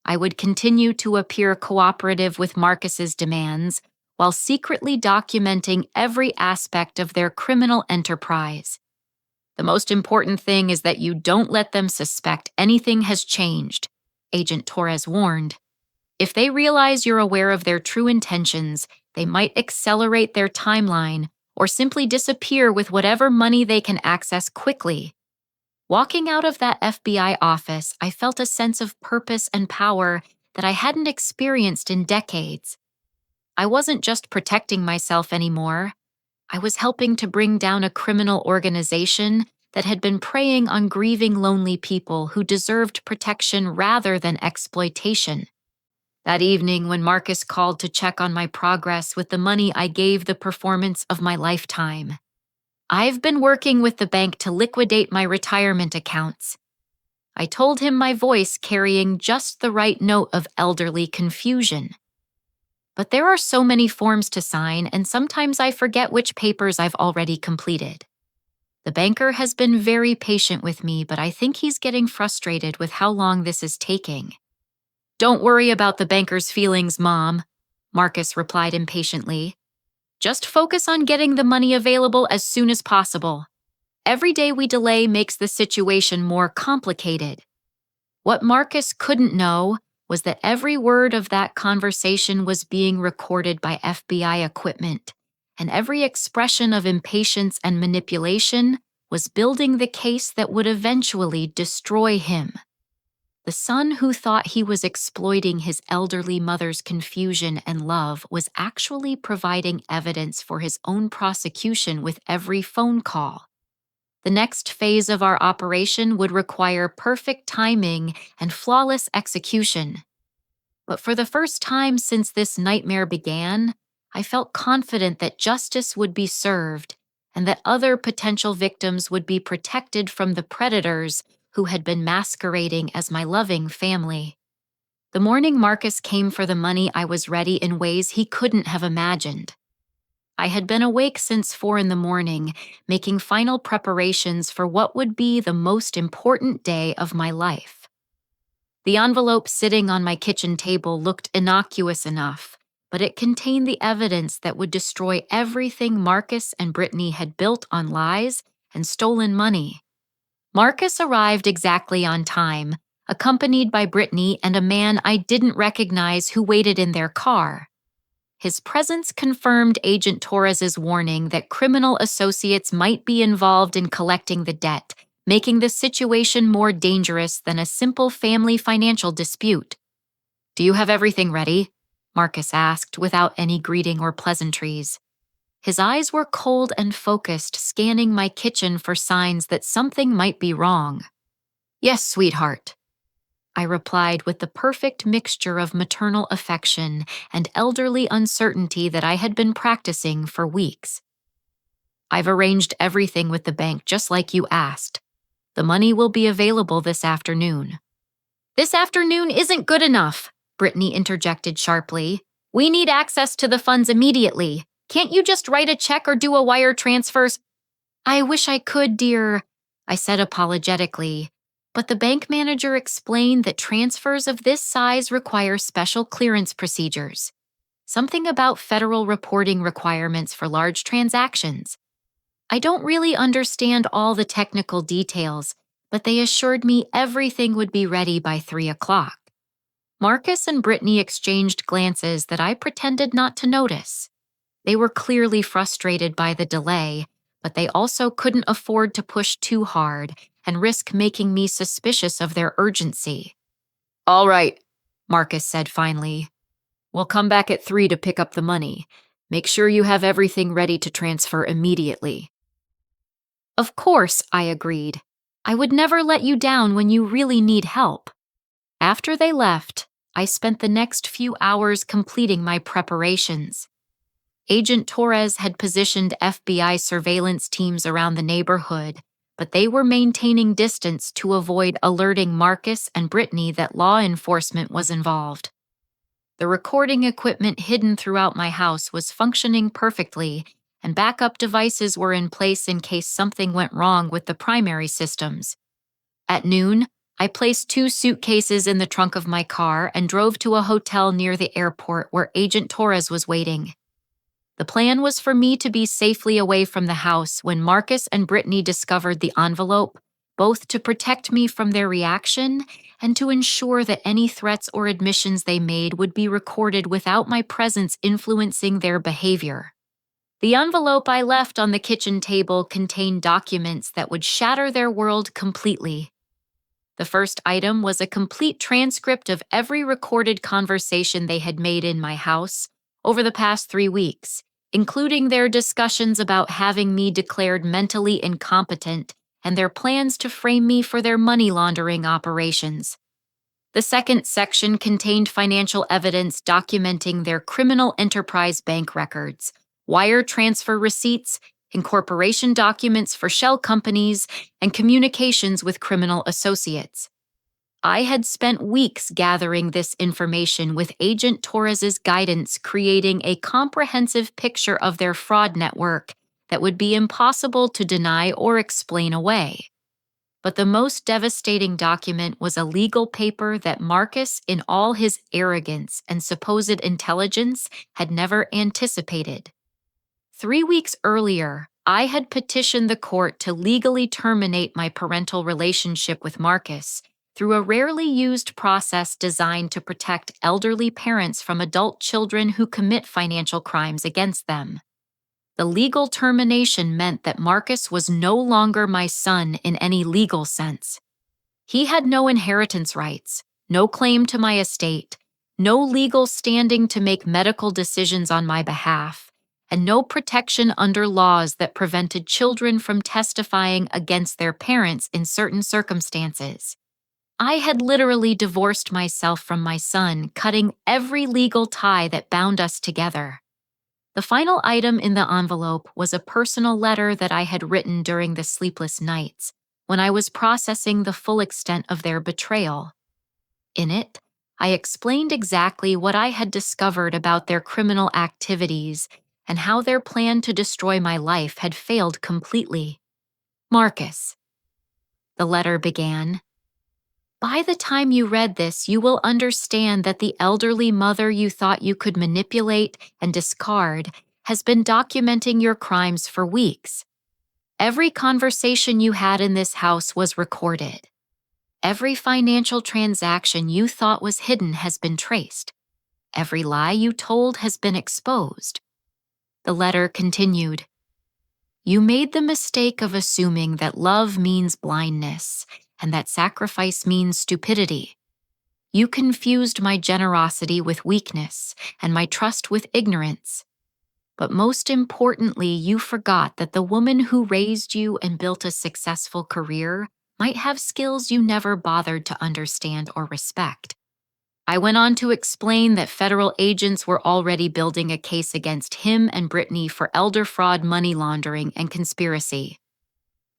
I would continue to appear cooperative with Marcus's demands while secretly documenting every aspect of their criminal enterprise. The most important thing is that you don't let them suspect anything has changed, Agent Torres warned. If they realize you're aware of their true intentions, they might accelerate their timeline or simply disappear with whatever money they can access quickly. Walking out of that FBI office, I felt a sense of purpose and power that I hadn't experienced in decades. I wasn't just protecting myself anymore. I was helping to bring down a criminal organization that had been preying on grieving lonely people who deserved protection rather than exploitation. That evening, when Marcus called to check on my progress with the money I gave the performance of my lifetime. I've been working with the bank to liquidate my retirement accounts. I told him, my voice carrying just the right note of elderly confusion. But there are so many forms to sign, and sometimes I forget which papers I've already completed. The banker has been very patient with me, but I think he's getting frustrated with how long this is taking. Don't worry about the banker's feelings, Mom, Marcus replied impatiently. Just focus on getting the money available as soon as possible. Every day we delay makes the situation more complicated. What Marcus couldn't know was that every word of that conversation was being recorded by FBI equipment, and every expression of impatience and manipulation was building the case that would eventually destroy him. The son who thought he was exploiting his elderly mother's confusion and love was actually providing evidence for his own prosecution with every phone call. The next phase of our operation would require perfect timing and flawless execution. But for the first time since this nightmare began, I felt confident that justice would be served and that other potential victims would be protected from the predators who had been masquerading as my loving family. The morning Marcus came for the money, I was ready in ways he couldn't have imagined. I had been awake since 4 a.m, making final preparations for what would be the most important day of my life. The envelope sitting on my kitchen table looked innocuous enough, but it contained the evidence that would destroy everything Marcus and Brittany had built on lies and stolen money. Marcus arrived exactly on time, accompanied by Brittany and a man I didn't recognize who waited in their car. His presence confirmed Agent Torres's warning that criminal associates might be involved in collecting the debt, making the situation more dangerous than a simple family financial dispute. "Do you have everything ready?" Marcus asked without any greeting or pleasantries. His eyes were cold and focused, scanning my kitchen for signs that something might be wrong. Yes, sweetheart, I replied with the perfect mixture of maternal affection and elderly uncertainty that I had been practicing for weeks. I've arranged everything with the bank just like you asked. The money will be available this afternoon. This afternoon isn't good enough, Brittany interjected sharply. We need access to the funds immediately. Can't you just write a check or do a wire transfer? I wish I could, dear, I said apologetically, but the bank manager explained that transfers of this size require special clearance procedures. Something about federal reporting requirements for large transactions. I don't really understand all the technical details, but they assured me everything would be ready by 3 o'clock. Marcus and Brittany exchanged glances that I pretended not to notice. They were clearly frustrated by the delay, but they also couldn't afford to push too hard and risk making me suspicious of their urgency. All right, Marcus said finally. We'll come back at 3 to pick up the money. Make sure you have everything ready to transfer immediately. Of course, I agreed. I would never let you down when you really need help. After they left, I spent the next few hours completing my preparations. Agent Torres had positioned FBI surveillance teams around the neighborhood, but they were maintaining distance to avoid alerting Marcus and Brittany that law enforcement was involved. The recording equipment hidden throughout my house was functioning perfectly, and backup devices were in place in case something went wrong with the primary systems. At noon, I placed 2 suitcases in the trunk of my car and drove to a hotel near the airport where Agent Torres was waiting. The plan was for me to be safely away from the house when Marcus and Brittany discovered the envelope, both to protect me from their reaction and to ensure that any threats or admissions they made would be recorded without my presence influencing their behavior. The envelope I left on the kitchen table contained documents that would shatter their world completely. The first item was a complete transcript of every recorded conversation they had made in my house over the past 3 weeks, including their discussions about having me declared mentally incompetent and their plans to frame me for their money laundering operations. The second section contained financial evidence documenting their criminal enterprise bank records, wire transfer receipts, incorporation documents for shell companies, and communications with criminal associates. I had spent weeks gathering this information with Agent Torres's guidance, creating a comprehensive picture of their fraud network that would be impossible to deny or explain away. But the most devastating document was a legal paper that Marcus, in all his arrogance and supposed intelligence, had never anticipated. 3 weeks earlier, I had petitioned the court to legally terminate my parental relationship with Marcus through a rarely used process designed to protect elderly parents from adult children who commit financial crimes against them. The legal termination meant that Marcus was no longer my son in any legal sense. He had no inheritance rights, no claim to my estate, no legal standing to make medical decisions on my behalf, and no protection under laws that prevented children from testifying against their parents in certain circumstances. I had literally divorced myself from my son, cutting every legal tie that bound us together. The final item in the envelope was a personal letter that I had written during the sleepless nights, when I was processing the full extent of their betrayal. In it, I explained exactly what I had discovered about their criminal activities and how their plan to destroy my life had failed completely. Marcus, the letter began, by the time you read this, you will understand that the elderly mother you thought you could manipulate and discard has been documenting your crimes for weeks. Every conversation you had in this house was recorded. Every financial transaction you thought was hidden has been traced. Every lie you told has been exposed. The letter continued. You made the mistake of assuming that love means blindness and that sacrifice means stupidity. You confused my generosity with weakness and my trust with ignorance. But most importantly, you forgot that the woman who raised you and built a successful career might have skills you never bothered to understand or respect. I went on to explain that federal agents were already building a case against him and Brittany for elder fraud, money laundering, and conspiracy.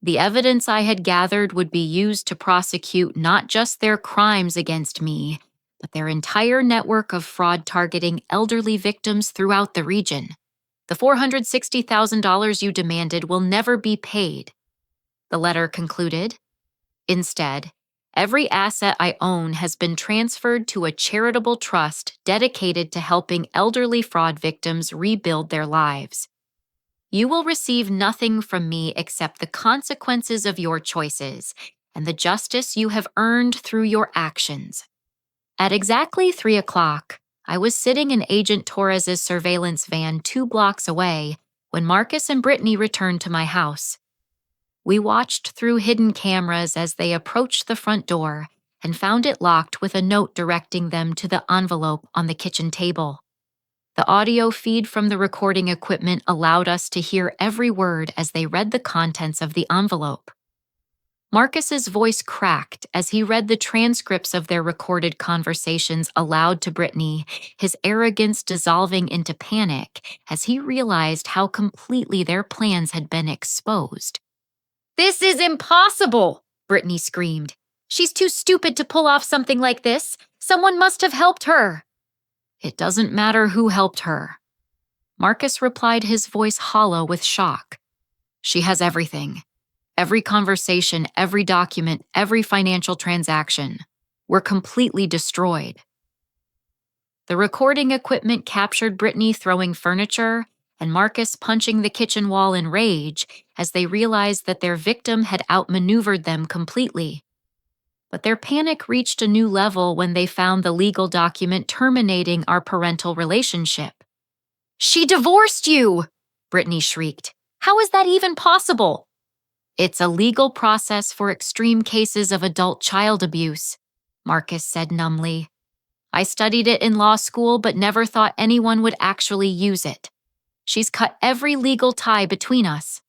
The evidence I had gathered would be used to prosecute not just their crimes against me, but their entire network of fraud targeting elderly victims throughout the region. The $460,000 you demanded will never be paid, the letter concluded. Instead, every asset I own has been transferred to a charitable trust dedicated to helping elderly fraud victims rebuild their lives. You will receive nothing from me except the consequences of your choices and the justice you have earned through your actions. At exactly 3 o'clock, I was sitting in Agent Torres's surveillance van 2 blocks away when Marcus and Brittany returned to my house. We watched through hidden cameras as they approached the front door and found it locked with a note directing them to the envelope on the kitchen table. The audio feed from the recording equipment allowed us to hear every word as they read the contents of the envelope. Marcus's voice cracked as he read the transcripts of their recorded conversations aloud to Brittany, his arrogance dissolving into panic as he realized how completely their plans had been exposed. "This is impossible!" Brittany screamed. "She's too stupid to pull off something like this. Someone must have helped her." "It doesn't matter who helped her." Marcus replied, his voice hollow with shock. "She has everything. Every conversation, every document, every financial transaction. We're completely destroyed." The recording equipment captured Brittany throwing furniture and Marcus punching the kitchen wall in rage as they realized that their victim had outmaneuvered them completely. But their panic reached a new level when they found the legal document terminating our parental relationship. "She divorced you!" Brittany shrieked. "How is that even possible?" "It's a legal process for extreme cases of adult child abuse," Marcus said numbly. "I studied it in law school but never thought anyone would actually use it. She's cut every legal tie between us.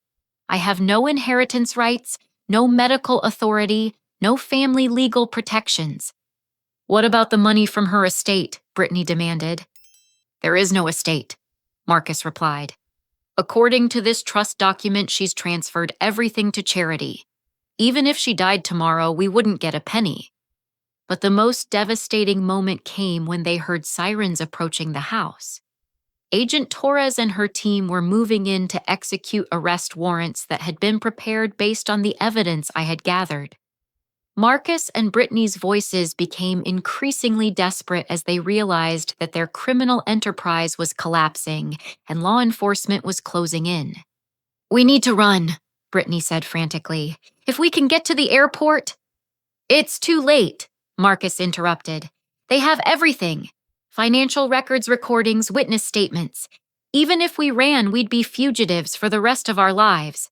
I have no inheritance rights, no medical authority, no family legal protections." "What about the money from her estate?" Brittany demanded. "There is no estate," Marcus replied. "According to this trust document, she's transferred everything to charity. Even if she died tomorrow, we wouldn't get a penny." But the most devastating moment came when they heard sirens approaching the house. Agent Torres and her team were moving in to execute arrest warrants that had been prepared based on the evidence I had gathered. Marcus and Brittany's voices became increasingly desperate as they realized that their criminal enterprise was collapsing and law enforcement was closing in. "We need to run," Brittany said frantically. "If we can get to the airport—" "It's too late," Marcus interrupted. "They have everything. Financial records, recordings, witness statements. Even if we ran, we'd be fugitives for the rest of our lives."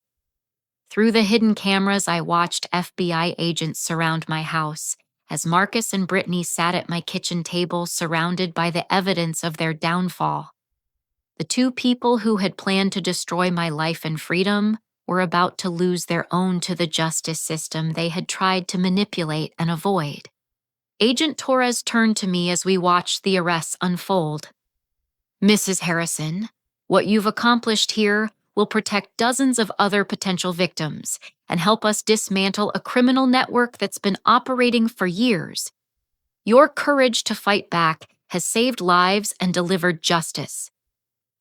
Through the hidden cameras, I watched FBI agents surround my house as Marcus and Brittany sat at my kitchen table surrounded by the evidence of their downfall. The 2 people who had planned to destroy my life and freedom were about to lose their own to the justice system they had tried to manipulate and avoid. Agent Torres turned to me as we watched the arrests unfold. "Mrs. Harrison, what you've accomplished here will protect dozens of other potential victims and help us dismantle a criminal network that's been operating for years. Your courage to fight back has saved lives and delivered justice."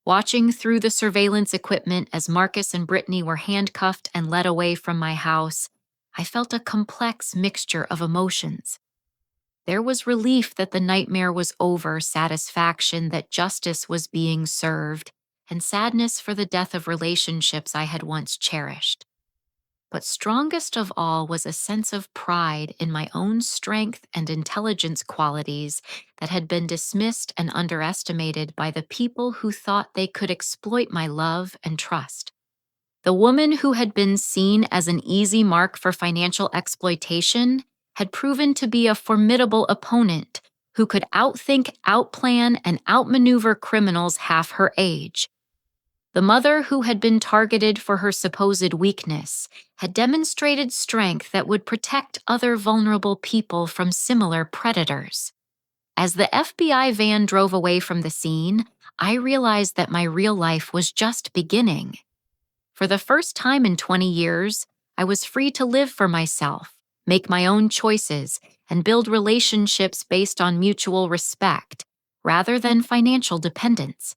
Watching through the surveillance equipment as Marcus and Brittany were handcuffed and led away from my house, I felt a complex mixture of emotions. There was relief that the nightmare was over, satisfaction that justice was being served, and sadness for the death of relationships I had once cherished. But strongest of all was a sense of pride in my own strength and intelligence qualities that had been dismissed and underestimated by the people who thought they could exploit my love and trust. The woman who had been seen as an easy mark for financial exploitation had proven to be a formidable opponent who could outthink, outplan, and outmaneuver criminals half her age. The mother, who had been targeted for her supposed weakness, had demonstrated strength that would protect other vulnerable people from similar predators. As the FBI van drove away from the scene, I realized that my real life was just beginning. For the first time in 20 years, I was free to live for myself, make my own choices, and build relationships based on mutual respect, rather than financial dependence.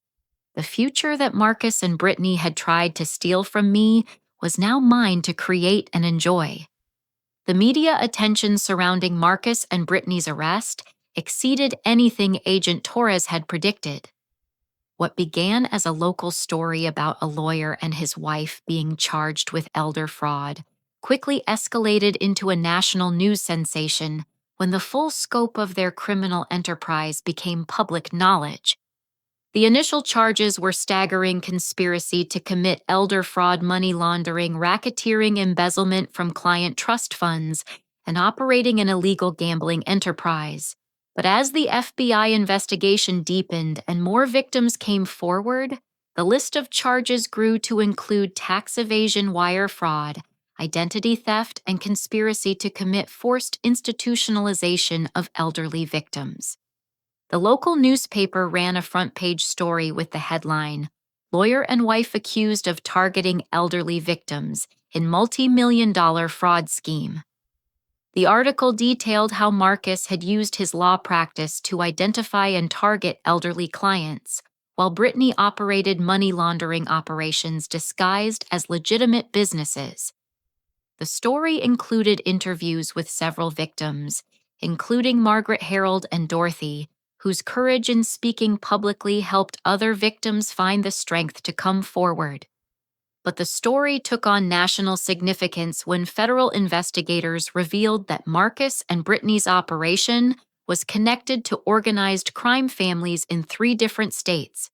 The future that Marcus and Brittany had tried to steal from me was now mine to create and enjoy. The media attention surrounding Marcus and Brittany's arrest exceeded anything Agent Torres had predicted. What began as a local story about a lawyer and his wife being charged with elder fraud quickly escalated into a national news sensation when the full scope of their criminal enterprise became public knowledge. The initial charges were staggering: conspiracy to commit elder fraud, money laundering, racketeering, embezzlement from client trust funds, and operating an illegal gambling enterprise. But as the FBI investigation deepened and more victims came forward, the list of charges grew to include tax evasion, wire fraud, identity theft, and conspiracy to commit forced institutionalization of elderly victims. The local newspaper ran a front-page story with the headline, "Lawyer and Wife Accused of Targeting Elderly Victims in Multi-Million-Dollar Fraud Scheme." The article detailed how Marcus had used his law practice to identify and target elderly clients, while Brittany operated money laundering operations disguised as legitimate businesses. The story included interviews with several victims, including Margaret, Harold, and Dorothy, whose courage in speaking publicly helped other victims find the strength to come forward. But the story took on national significance when federal investigators revealed that Marcus and Brittany's operation was connected to organized crime families in 3 different states.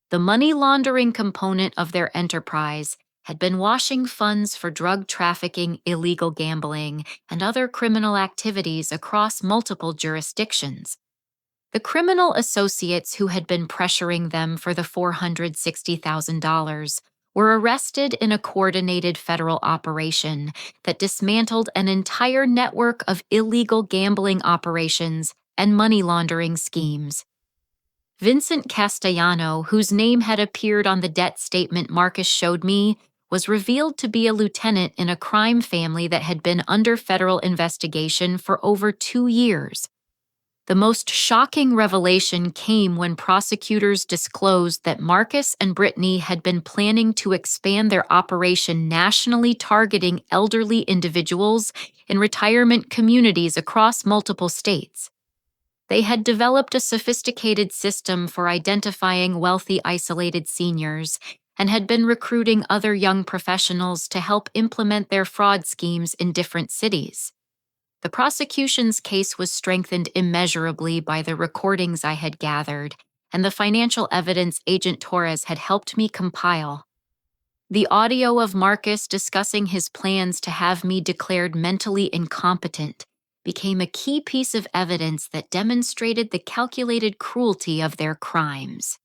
The money laundering component of their enterprise had been washing funds for drug trafficking, illegal gambling, and other criminal activities across multiple jurisdictions. The criminal associates who had been pressuring them for the $460,000 were arrested in a coordinated federal operation that dismantled an entire network of illegal gambling operations and money laundering schemes. Vincent Castellano, whose name had appeared on the debt statement Marcus showed me, was revealed to be a lieutenant in a crime family that had been under federal investigation for over 2 years. The most shocking revelation came when prosecutors disclosed that Marcus and Brittany had been planning to expand their operation nationally, targeting elderly individuals in retirement communities across multiple states. They had developed a sophisticated system for identifying wealthy, isolated seniors and had been recruiting other young professionals to help implement their fraud schemes in different cities. The prosecution's case was strengthened immeasurably by the recordings I had gathered and the financial evidence Agent Torres had helped me compile. The audio of Marcus discussing his plans to have me declared mentally incompetent became a key piece of evidence that demonstrated the calculated cruelty of their crimes.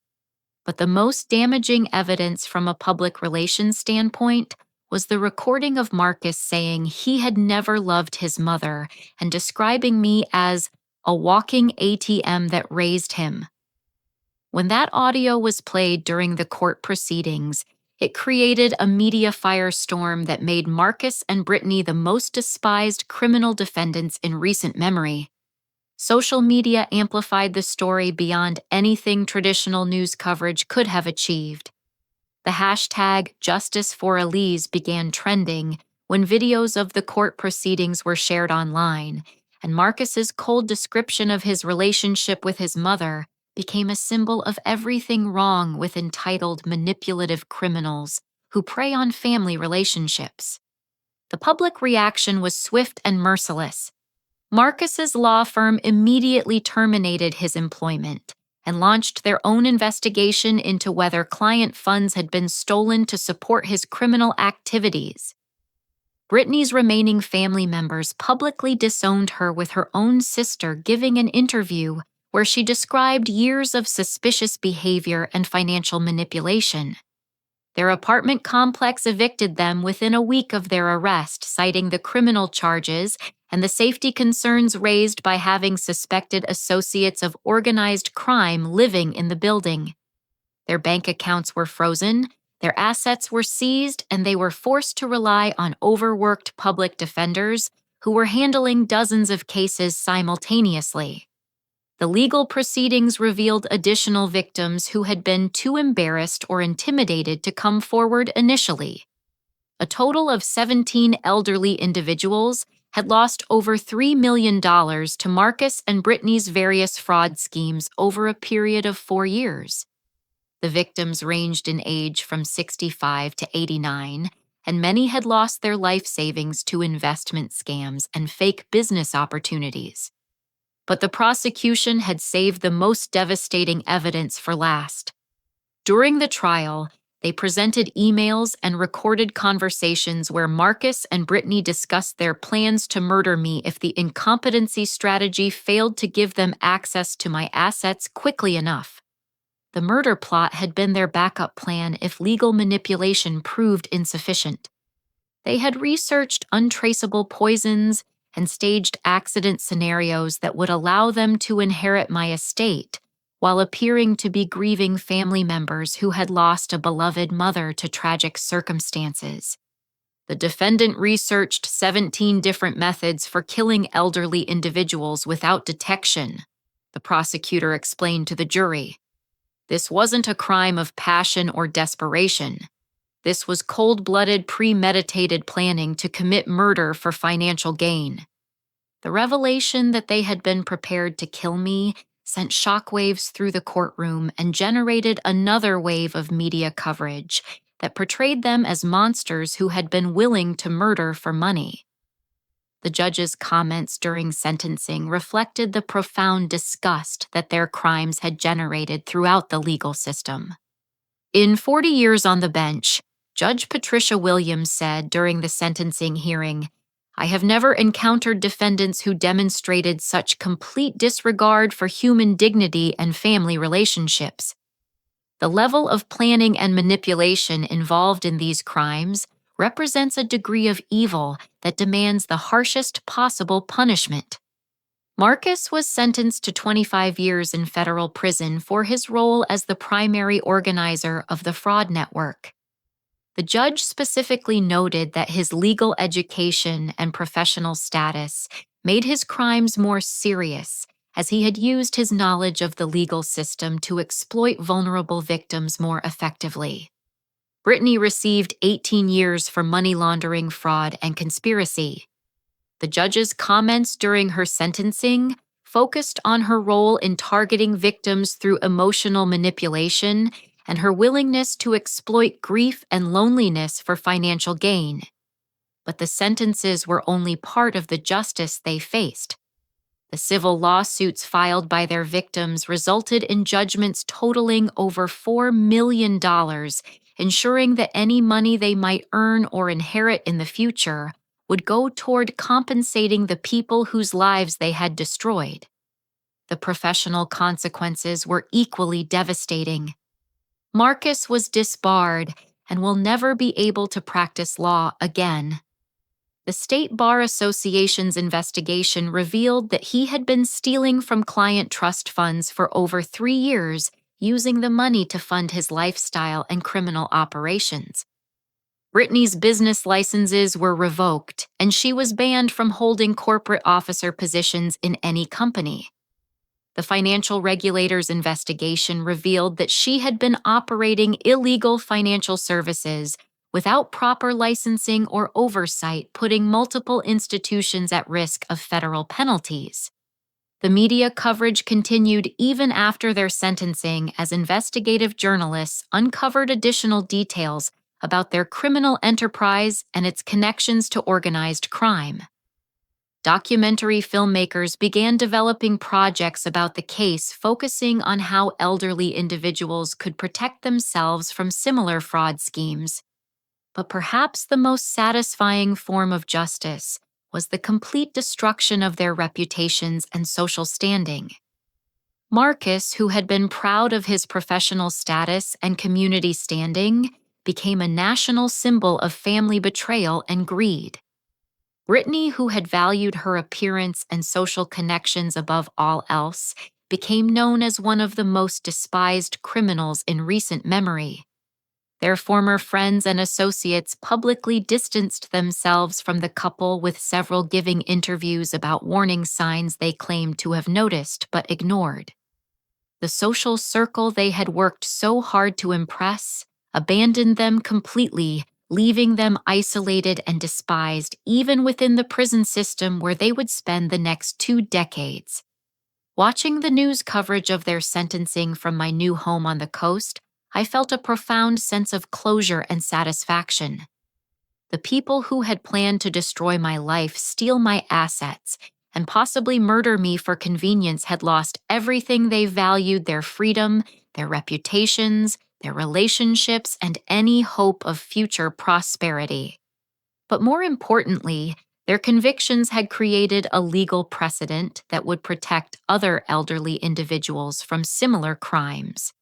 But the most damaging evidence from a public relations standpoint was the recording of Marcus saying he had never loved his mother and describing me as a walking ATM that raised him. When that audio was played during the court proceedings, it created a media firestorm that made Marcus and Brittany the most despised criminal defendants in recent memory. Social media amplified the story beyond anything traditional news coverage could have achieved. The hashtag #JusticeForElise began trending when videos of the court proceedings were shared online, and Marcus's cold description of his relationship with his mother became a symbol of everything wrong with entitled, manipulative criminals who prey on family relationships. The public reaction was swift and merciless. Marcus's law firm immediately terminated his employment and launched their own investigation into whether client funds had been stolen to support his criminal activities. Brittany's remaining family members publicly disowned her, with her own sister giving an interview where she described years of suspicious behavior and financial manipulation. Their apartment complex evicted them within a week of their arrest, citing the criminal charges and the safety concerns raised by having suspected associates of organized crime living in the building. Their bank accounts were frozen, their assets were seized, and they were forced to rely on overworked public defenders who were handling dozens of cases simultaneously. The legal proceedings revealed additional victims who had been too embarrassed or intimidated to come forward initially. A total of 17 elderly individuals had lost over $3 million to Marcus and Brittany's various fraud schemes over a period of 4 years. The victims ranged in age from 65 to 89, and many had lost their life savings to investment scams and fake business opportunities. But the prosecution had saved the most devastating evidence for last. During the trial, they presented emails and recorded conversations where Marcus and Brittany discussed their plans to murder me if the incompetency strategy failed to give them access to my assets quickly enough. The murder plot had been their backup plan if legal manipulation proved insufficient. They had researched untraceable poisons and staged accident scenarios that would allow them to inherit my estate while appearing to be grieving family members who had lost a beloved mother to tragic circumstances. The defendant researched 17 different methods for killing elderly individuals without detection, the prosecutor explained to the jury. This wasn't a crime of passion or desperation. This was cold-blooded, premeditated planning to commit murder for financial gain. The revelation that they had been prepared to kill me sent shockwaves through the courtroom and generated another wave of media coverage that portrayed them as monsters who had been willing to murder for money. The judge's comments during sentencing reflected the profound disgust that their crimes had generated throughout the legal system. In 40 years on the bench, Judge Patricia Williams said during the sentencing hearing, "I have never encountered defendants who demonstrated such complete disregard for human dignity and family relationships. The level of planning and manipulation involved in these crimes represents a degree of evil that demands the harshest possible punishment." Marcus was sentenced to 25 years in federal prison for his role as the primary organizer of the fraud network. The judge specifically noted that his legal education and professional status made his crimes more serious, as he had used his knowledge of the legal system to exploit vulnerable victims more effectively. Brittany received 18 years for money laundering, fraud, and conspiracy. The judge's comments during her sentencing focused on her role in targeting victims through emotional manipulation and her willingness to exploit grief and loneliness for financial gain. But the sentences were only part of the justice they faced. The civil lawsuits filed by their victims resulted in judgments totaling over $4 million, ensuring that any money they might earn or inherit in the future would go toward compensating the people whose lives they had destroyed. The professional consequences were equally devastating. Marcus was disbarred and will never be able to practice law again. The State Bar Association's investigation revealed that he had been stealing from client trust funds for over 3 years, using the money to fund his lifestyle and criminal operations. Brittany's business licenses were revoked, and she was banned from holding corporate officer positions in any company. The financial regulator's investigation revealed that she had been operating illegal financial services without proper licensing or oversight, putting multiple institutions at risk of federal penalties. The media coverage continued even after their sentencing as investigative journalists uncovered additional details about their criminal enterprise and its connections to organized crime. Documentary filmmakers began developing projects about the case, focusing on how elderly individuals could protect themselves from similar fraud schemes. But perhaps the most satisfying form of justice was the complete destruction of their reputations and social standing. Marcus, who had been proud of his professional status and community standing, became a national symbol of family betrayal and greed. Brittany, who had valued her appearance and social connections above all else, became known as one of the most despised criminals in recent memory. Their former friends and associates publicly distanced themselves from the couple, with several giving interviews about warning signs they claimed to have noticed but ignored. The social circle they had worked so hard to impress abandoned them completely, leaving them isolated and despised even within the prison system where they would spend the next 2 decades. Watching the news coverage of their sentencing from my new home on the coast, I felt a profound sense of closure and satisfaction. The people who had planned to destroy my life, steal my assets, and possibly murder me for convenience had lost everything they valued: their freedom, their reputations, their relationships, and any hope of future prosperity. But more importantly, their convictions had created a legal precedent that would protect other elderly individuals from similar crimes.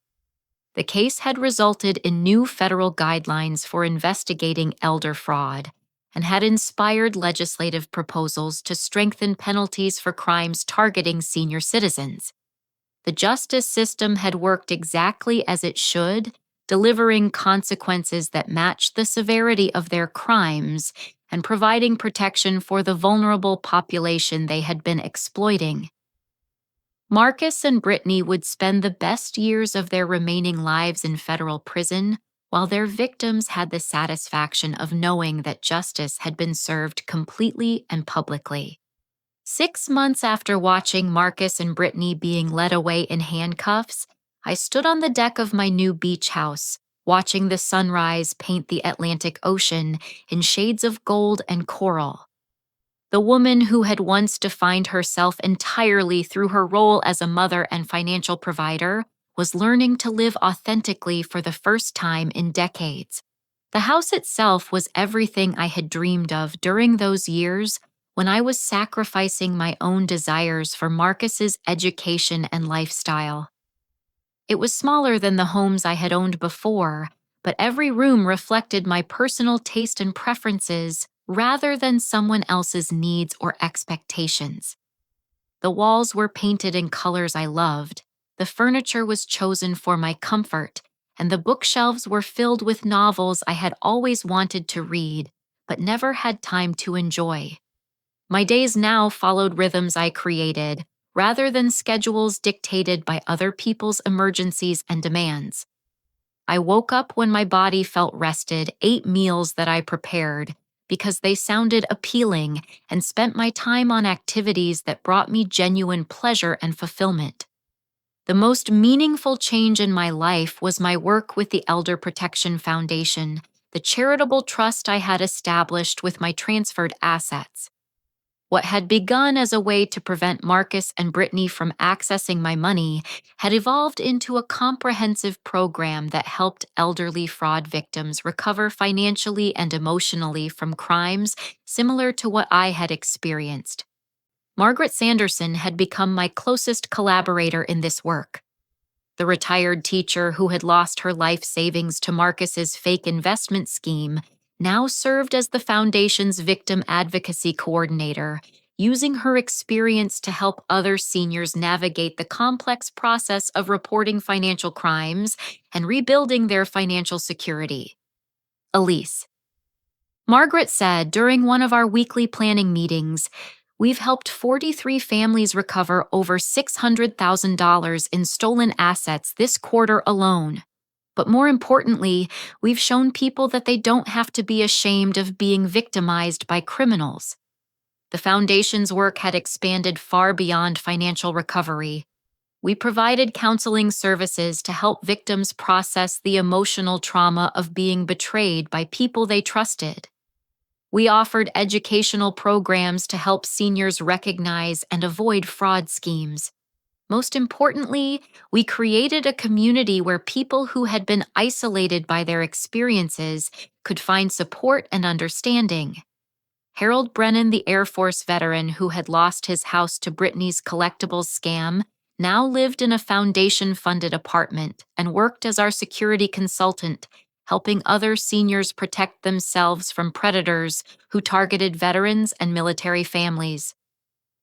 The case had resulted in new federal guidelines for investigating elder fraud and had inspired legislative proposals to strengthen penalties for crimes targeting senior citizens. The justice system had worked exactly as it should, delivering consequences that matched the severity of their crimes and providing protection for the vulnerable population they had been exploiting. Marcus and Brittany would spend the best years of their remaining lives in federal prison, while their victims had the satisfaction of knowing that justice had been served completely and publicly. 6 months after watching Marcus and Brittany being led away in handcuffs, I stood on the deck of my new beach house, watching the sunrise paint the Atlantic Ocean in shades of gold and coral. The woman who had once defined herself entirely through her role as a mother and financial provider was learning to live authentically for the first time in decades. The house itself was everything I had dreamed of during those years when I was sacrificing my own desires for Marcus's education and lifestyle. It was smaller than the homes I had owned before, but every room reflected my personal taste and preferences rather than someone else's needs or expectations. The walls were painted in colors I loved, the furniture was chosen for my comfort, and the bookshelves were filled with novels I had always wanted to read, but never had time to enjoy. My days now followed rhythms I created, rather than schedules dictated by other people's emergencies and demands. I woke up when my body felt rested, ate meals that I prepared because they sounded appealing, and spent my time on activities that brought me genuine pleasure and fulfillment. The most meaningful change in my life was my work with the Elder Protection Foundation, the charitable trust I had established with my transferred assets. What had begun as a way to prevent Marcus and Brittany from accessing my money had evolved into a comprehensive program that helped elderly fraud victims recover financially and emotionally from crimes similar to what I had experienced. Margaret Sanderson had become my closest collaborator in this work. The retired teacher who had lost her life savings to Marcus's fake investment scheme now served as the foundation's victim advocacy coordinator, using her experience to help other seniors navigate the complex process of reporting financial crimes and rebuilding their financial security. Elise. Margaret said during one of our weekly planning meetings, "We've helped 43 families recover over $600,000 in stolen assets this quarter alone. But more importantly, we've shown people that they don't have to be ashamed of being victimized by criminals." The foundation's work had expanded far beyond financial recovery. We provided counseling services to help victims process the emotional trauma of being betrayed by people they trusted. We offered educational programs to help seniors recognize and avoid fraud schemes. Most importantly, we created a community where people who had been isolated by their experiences could find support and understanding. Harold Brennan, the Air Force veteran who had lost his house to Britney's collectibles scam, now lived in a foundation funded apartment and worked as our security consultant, helping other seniors protect themselves from predators who targeted veterans and military families.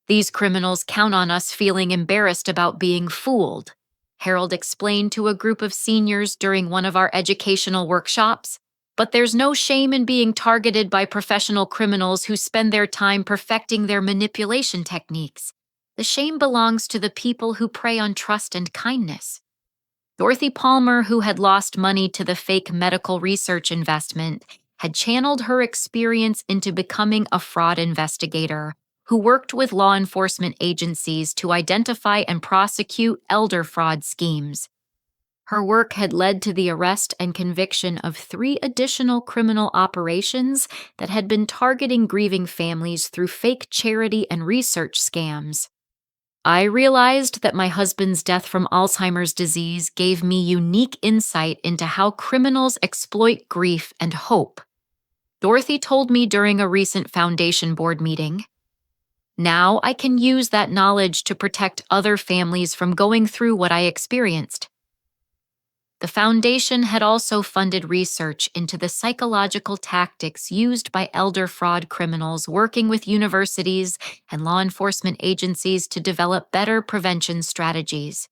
These criminals count on us feeling embarrassed about being fooled, Harold explained to a group of seniors during one of our educational workshops. But there's no shame in being targeted by professional criminals who spend their time perfecting their manipulation techniques. The shame belongs to the people who prey on trust and kindness. Dorothy Palmer, who had lost money to the fake medical research investment, had channeled her experience into becoming a fraud investigator who worked with law enforcement agencies to identify and prosecute elder fraud schemes. Her work had led to the arrest and conviction of 3 additional criminal operations that had been targeting grieving families through fake charity and research scams. I realized that my husband's death from Alzheimer's disease gave me unique insight into how criminals exploit grief and hope. Dorothy told me during a recent foundation board meeting. Now I can use that knowledge to protect other families from going through what I experienced. The foundation had also funded research into the psychological tactics used by elder fraud criminals working with universities and law enforcement agencies to develop better prevention strategies.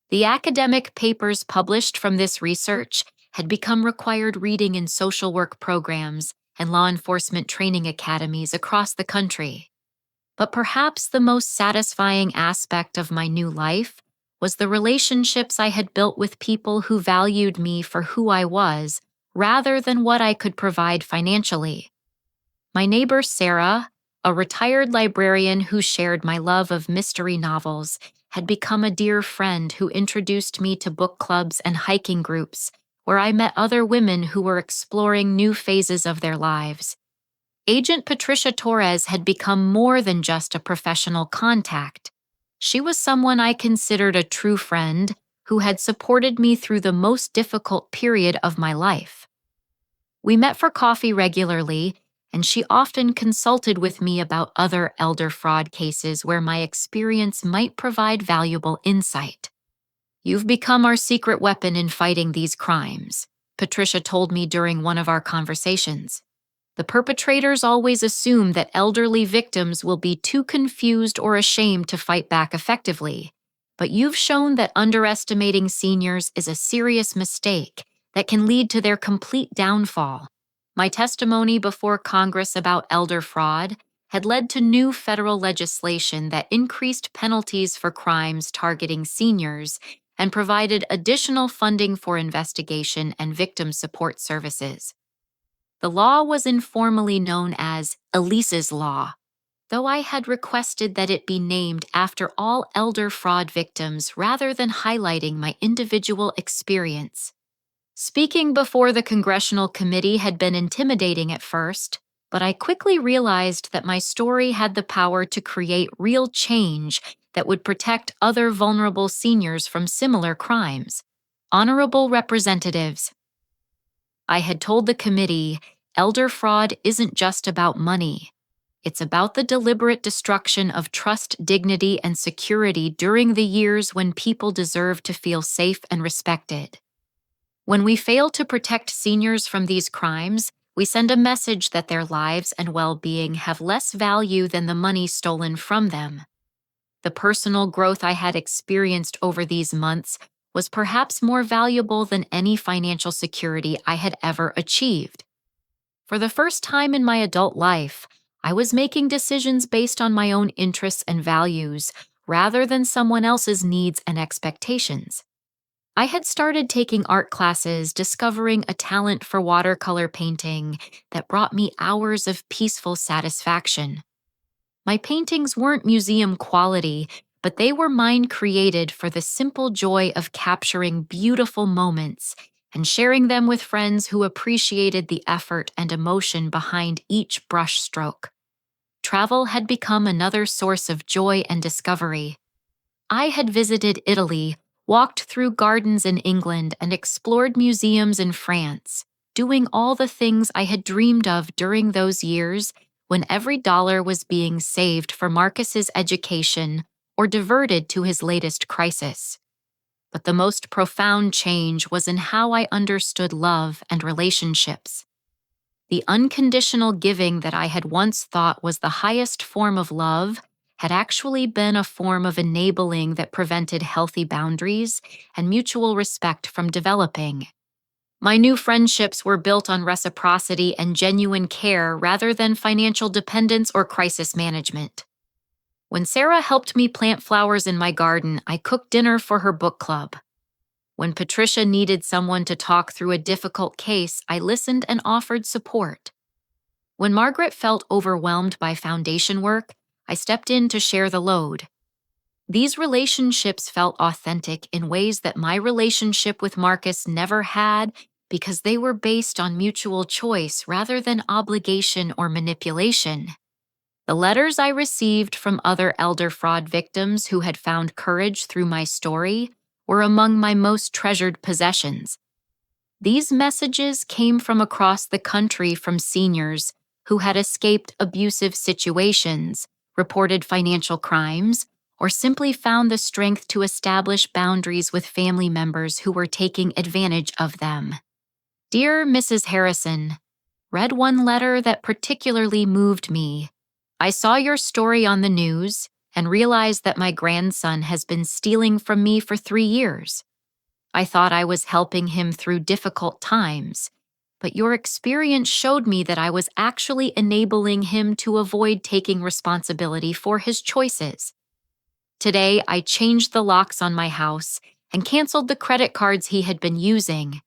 The academic papers published from this research had become required reading in social work programs and law enforcement training academies across the country. But perhaps the most satisfying aspect of my new life was the relationships I had built with people who valued me for who I was, rather than what I could provide financially. My neighbor Sarah, a retired librarian who shared my love of mystery novels, had become a dear friend who introduced me to book clubs and hiking groups, where I met other women who were exploring new phases of their lives. Agent Patricia Torres had become more than just a professional contact. She was someone I considered a true friend who had supported me through the most difficult period of my life. We met for coffee regularly, and she often consulted with me about other elder fraud cases where my experience might provide valuable insight. "You've become our secret weapon in fighting these crimes," Patricia told me during one of our conversations. "The perpetrators always assume that elderly victims will be too confused or ashamed to fight back effectively. But you've shown that underestimating seniors is a serious mistake that can lead to their complete downfall." My testimony before Congress about elder fraud had led to new federal legislation that increased penalties for crimes targeting seniors and provided additional funding for investigation and victim support services. The law was informally known as Elise's Law, though I had requested that it be named after all elder fraud victims rather than highlighting my individual experience. Speaking before the congressional committee had been intimidating at first, but I quickly realized that my story had the power to create real change that would protect other vulnerable seniors from similar crimes. Honorable representatives, I had told the committee, elder fraud isn't just about money. It's about the deliberate destruction of trust, dignity, and security during the years when people deserve to feel safe and respected. When we fail to protect seniors from these crimes, we send a message that their lives and well-being have less value than the money stolen from them. The personal growth I had experienced over these months was perhaps more valuable than any financial security I had ever achieved. For the first time in my adult life, I was making decisions based on my own interests and values, rather than someone else's needs and expectations. I had started taking art classes, discovering a talent for watercolor painting that brought me hours of peaceful satisfaction. My paintings weren't museum quality, but they were mine created for the simple joy of capturing beautiful moments and sharing them with friends who appreciated the effort and emotion behind each brushstroke. Travel had become another source of joy and discovery. I had visited Italy, walked through gardens in England, and explored museums in France, doing all the things I had dreamed of during those years when every dollar was being saved for Marcus's education or diverted to his latest crisis. But the most profound change was in how I understood love and relationships. The unconditional giving that I had once thought was the highest form of love had actually been a form of enabling that prevented healthy boundaries and mutual respect from developing. My new friendships were built on reciprocity and genuine care rather than financial dependence or crisis management. When Sarah helped me plant flowers in my garden, I cooked dinner for her book club. When Patricia needed someone to talk through a difficult case, I listened and offered support. When Margaret felt overwhelmed by foundation work, I stepped in to share the load. These relationships felt authentic in ways that my relationship with Marcus never had because they were based on mutual choice rather than obligation or manipulation. The letters I received from other elder fraud victims who had found courage through my story were among my most treasured possessions. These messages came from across the country from seniors who had escaped abusive situations, reported financial crimes, or simply found the strength to establish boundaries with family members who were taking advantage of them. Dear Mrs. Harrison, read one letter that particularly moved me. I saw your story on the news and realized that my grandson has been stealing from me for 3 years. I thought I was helping him through difficult times, but your experience showed me that I was actually enabling him to avoid taking responsibility for his choices. Today, I changed the locks on my house and canceled the credit cards he had been using.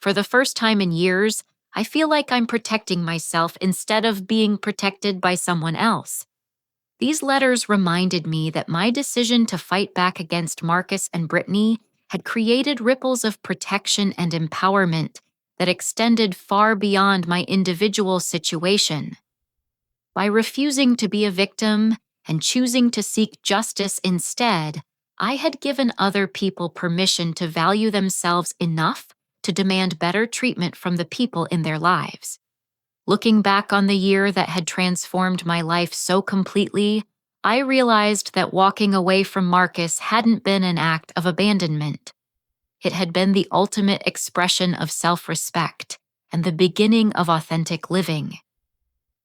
For the first time in years, I feel like I'm protecting myself instead of being protected by someone else. These letters reminded me that my decision to fight back against Marcus and Brittany had created ripples of protection and empowerment that extended far beyond my individual situation. By refusing to be a victim and choosing to seek justice instead, I had given other people permission to value themselves enough to demand better treatment from the people in their lives. Looking back on the year that had transformed my life so completely, I realized that walking away from Marcus hadn't been an act of abandonment. It had been the ultimate expression of self-respect and the beginning of authentic living.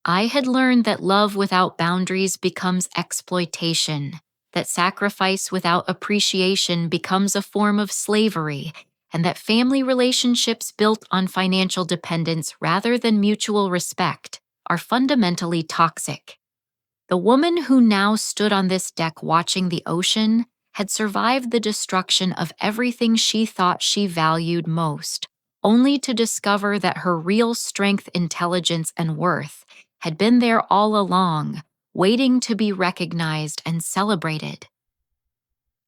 I had learned that love without boundaries becomes exploitation, that sacrifice without appreciation becomes a form of slavery, and that family relationships built on financial dependence rather than mutual respect are fundamentally toxic. The woman who now stood on this deck watching the ocean had survived the destruction of everything she thought she valued most, only to discover that her real strength, intelligence, and worth had been there all along, waiting to be recognized and celebrated.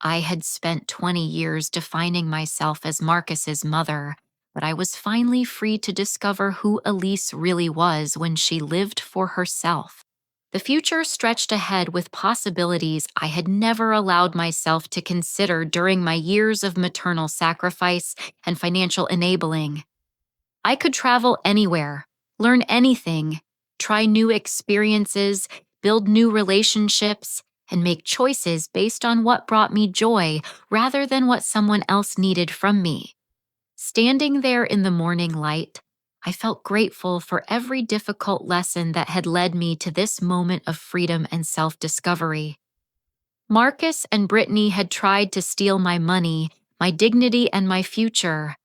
I had spent 20 years defining myself as Marcus's mother, but I was finally free to discover who Elise really was when she lived for herself. The future stretched ahead with possibilities I had never allowed myself to consider during my years of maternal sacrifice and financial enabling. I could travel anywhere, learn anything, try new experiences, build new relationships, and make choices based on what brought me joy rather than what someone else needed from me. Standing there in the morning light, I felt grateful for every difficult lesson that had led me to this moment of freedom and self-discovery. Marcus and Brittany had tried to steal my money, my dignity, and my future,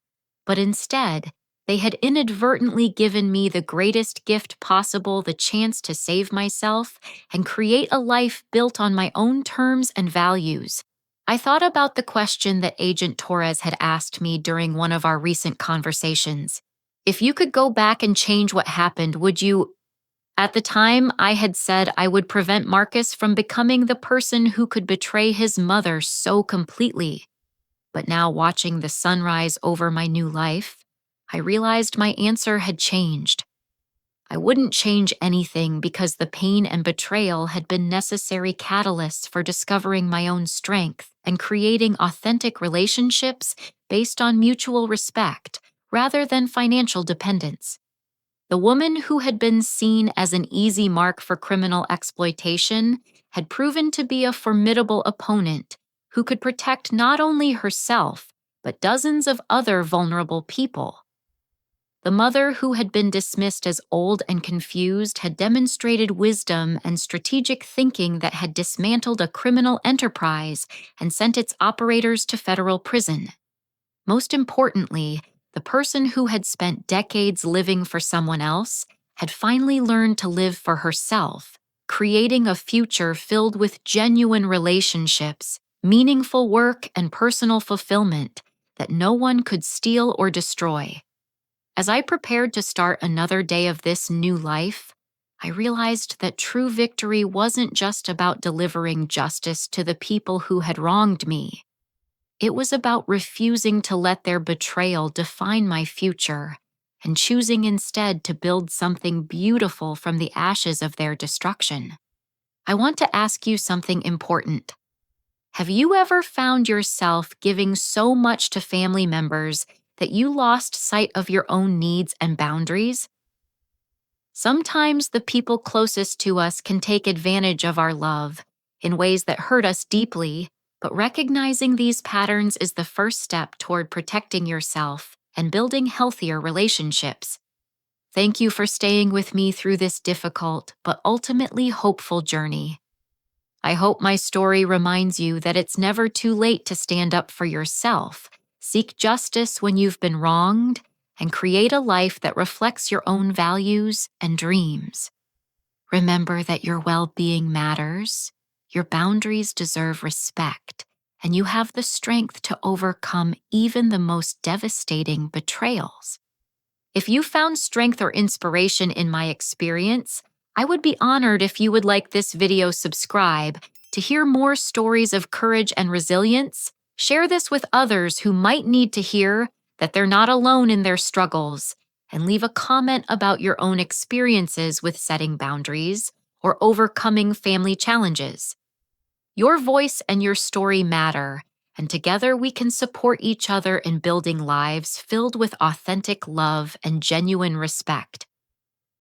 but instead, they had inadvertently given me the greatest gift possible, the chance to save myself and create a life built on my own terms and values. I thought about the question that Agent Torres had asked me during one of our recent conversations. If you could go back and change what happened, would you? At the time, I had said I would prevent Marcus from becoming the person who could betray his mother so completely. But now, watching the sunrise over my new life, I realized my answer had changed. I wouldn't change anything because the pain and betrayal had been necessary catalysts for discovering my own strength and creating authentic relationships based on mutual respect rather than financial dependence. The woman who had been seen as an easy mark for criminal exploitation had proven to be a formidable opponent who could protect not only herself, but dozens of other vulnerable people. The mother who had been dismissed as old and confused had demonstrated wisdom and strategic thinking that had dismantled a criminal enterprise and sent its operators to federal prison. Most importantly, the person who had spent decades living for someone else had finally learned to live for herself, creating a future filled with genuine relationships, meaningful work, and personal fulfillment that no one could steal or destroy. As I prepared to start another day of this new life, I realized that true victory wasn't just about delivering justice to the people who had wronged me. It was about refusing to let their betrayal define my future and choosing instead to build something beautiful from the ashes of their destruction. I want to ask you something important. Have you ever found yourself giving so much to family members that you lost sight of your own needs and boundaries? Sometimes the people closest to us can take advantage of our love in ways that hurt us deeply, but recognizing these patterns is the first step toward protecting yourself and building healthier relationships. Thank you for staying with me through this difficult but ultimately hopeful journey. I hope my story reminds you that it's never too late to stand up for yourself, seek justice when you've been wronged, and create a life that reflects your own values and dreams. Remember that your well-being matters, your boundaries deserve respect, and you have the strength to overcome even the most devastating betrayals. If you found strength or inspiration in my experience, I would be honored if you would like this video subscribe to hear more stories of courage and resilience. Share this with others who might need to hear that they're not alone in their struggles, and leave a comment about your own experiences with setting boundaries or overcoming family challenges. Your voice and your story matter, and together we can support each other in building lives filled with authentic love and genuine respect.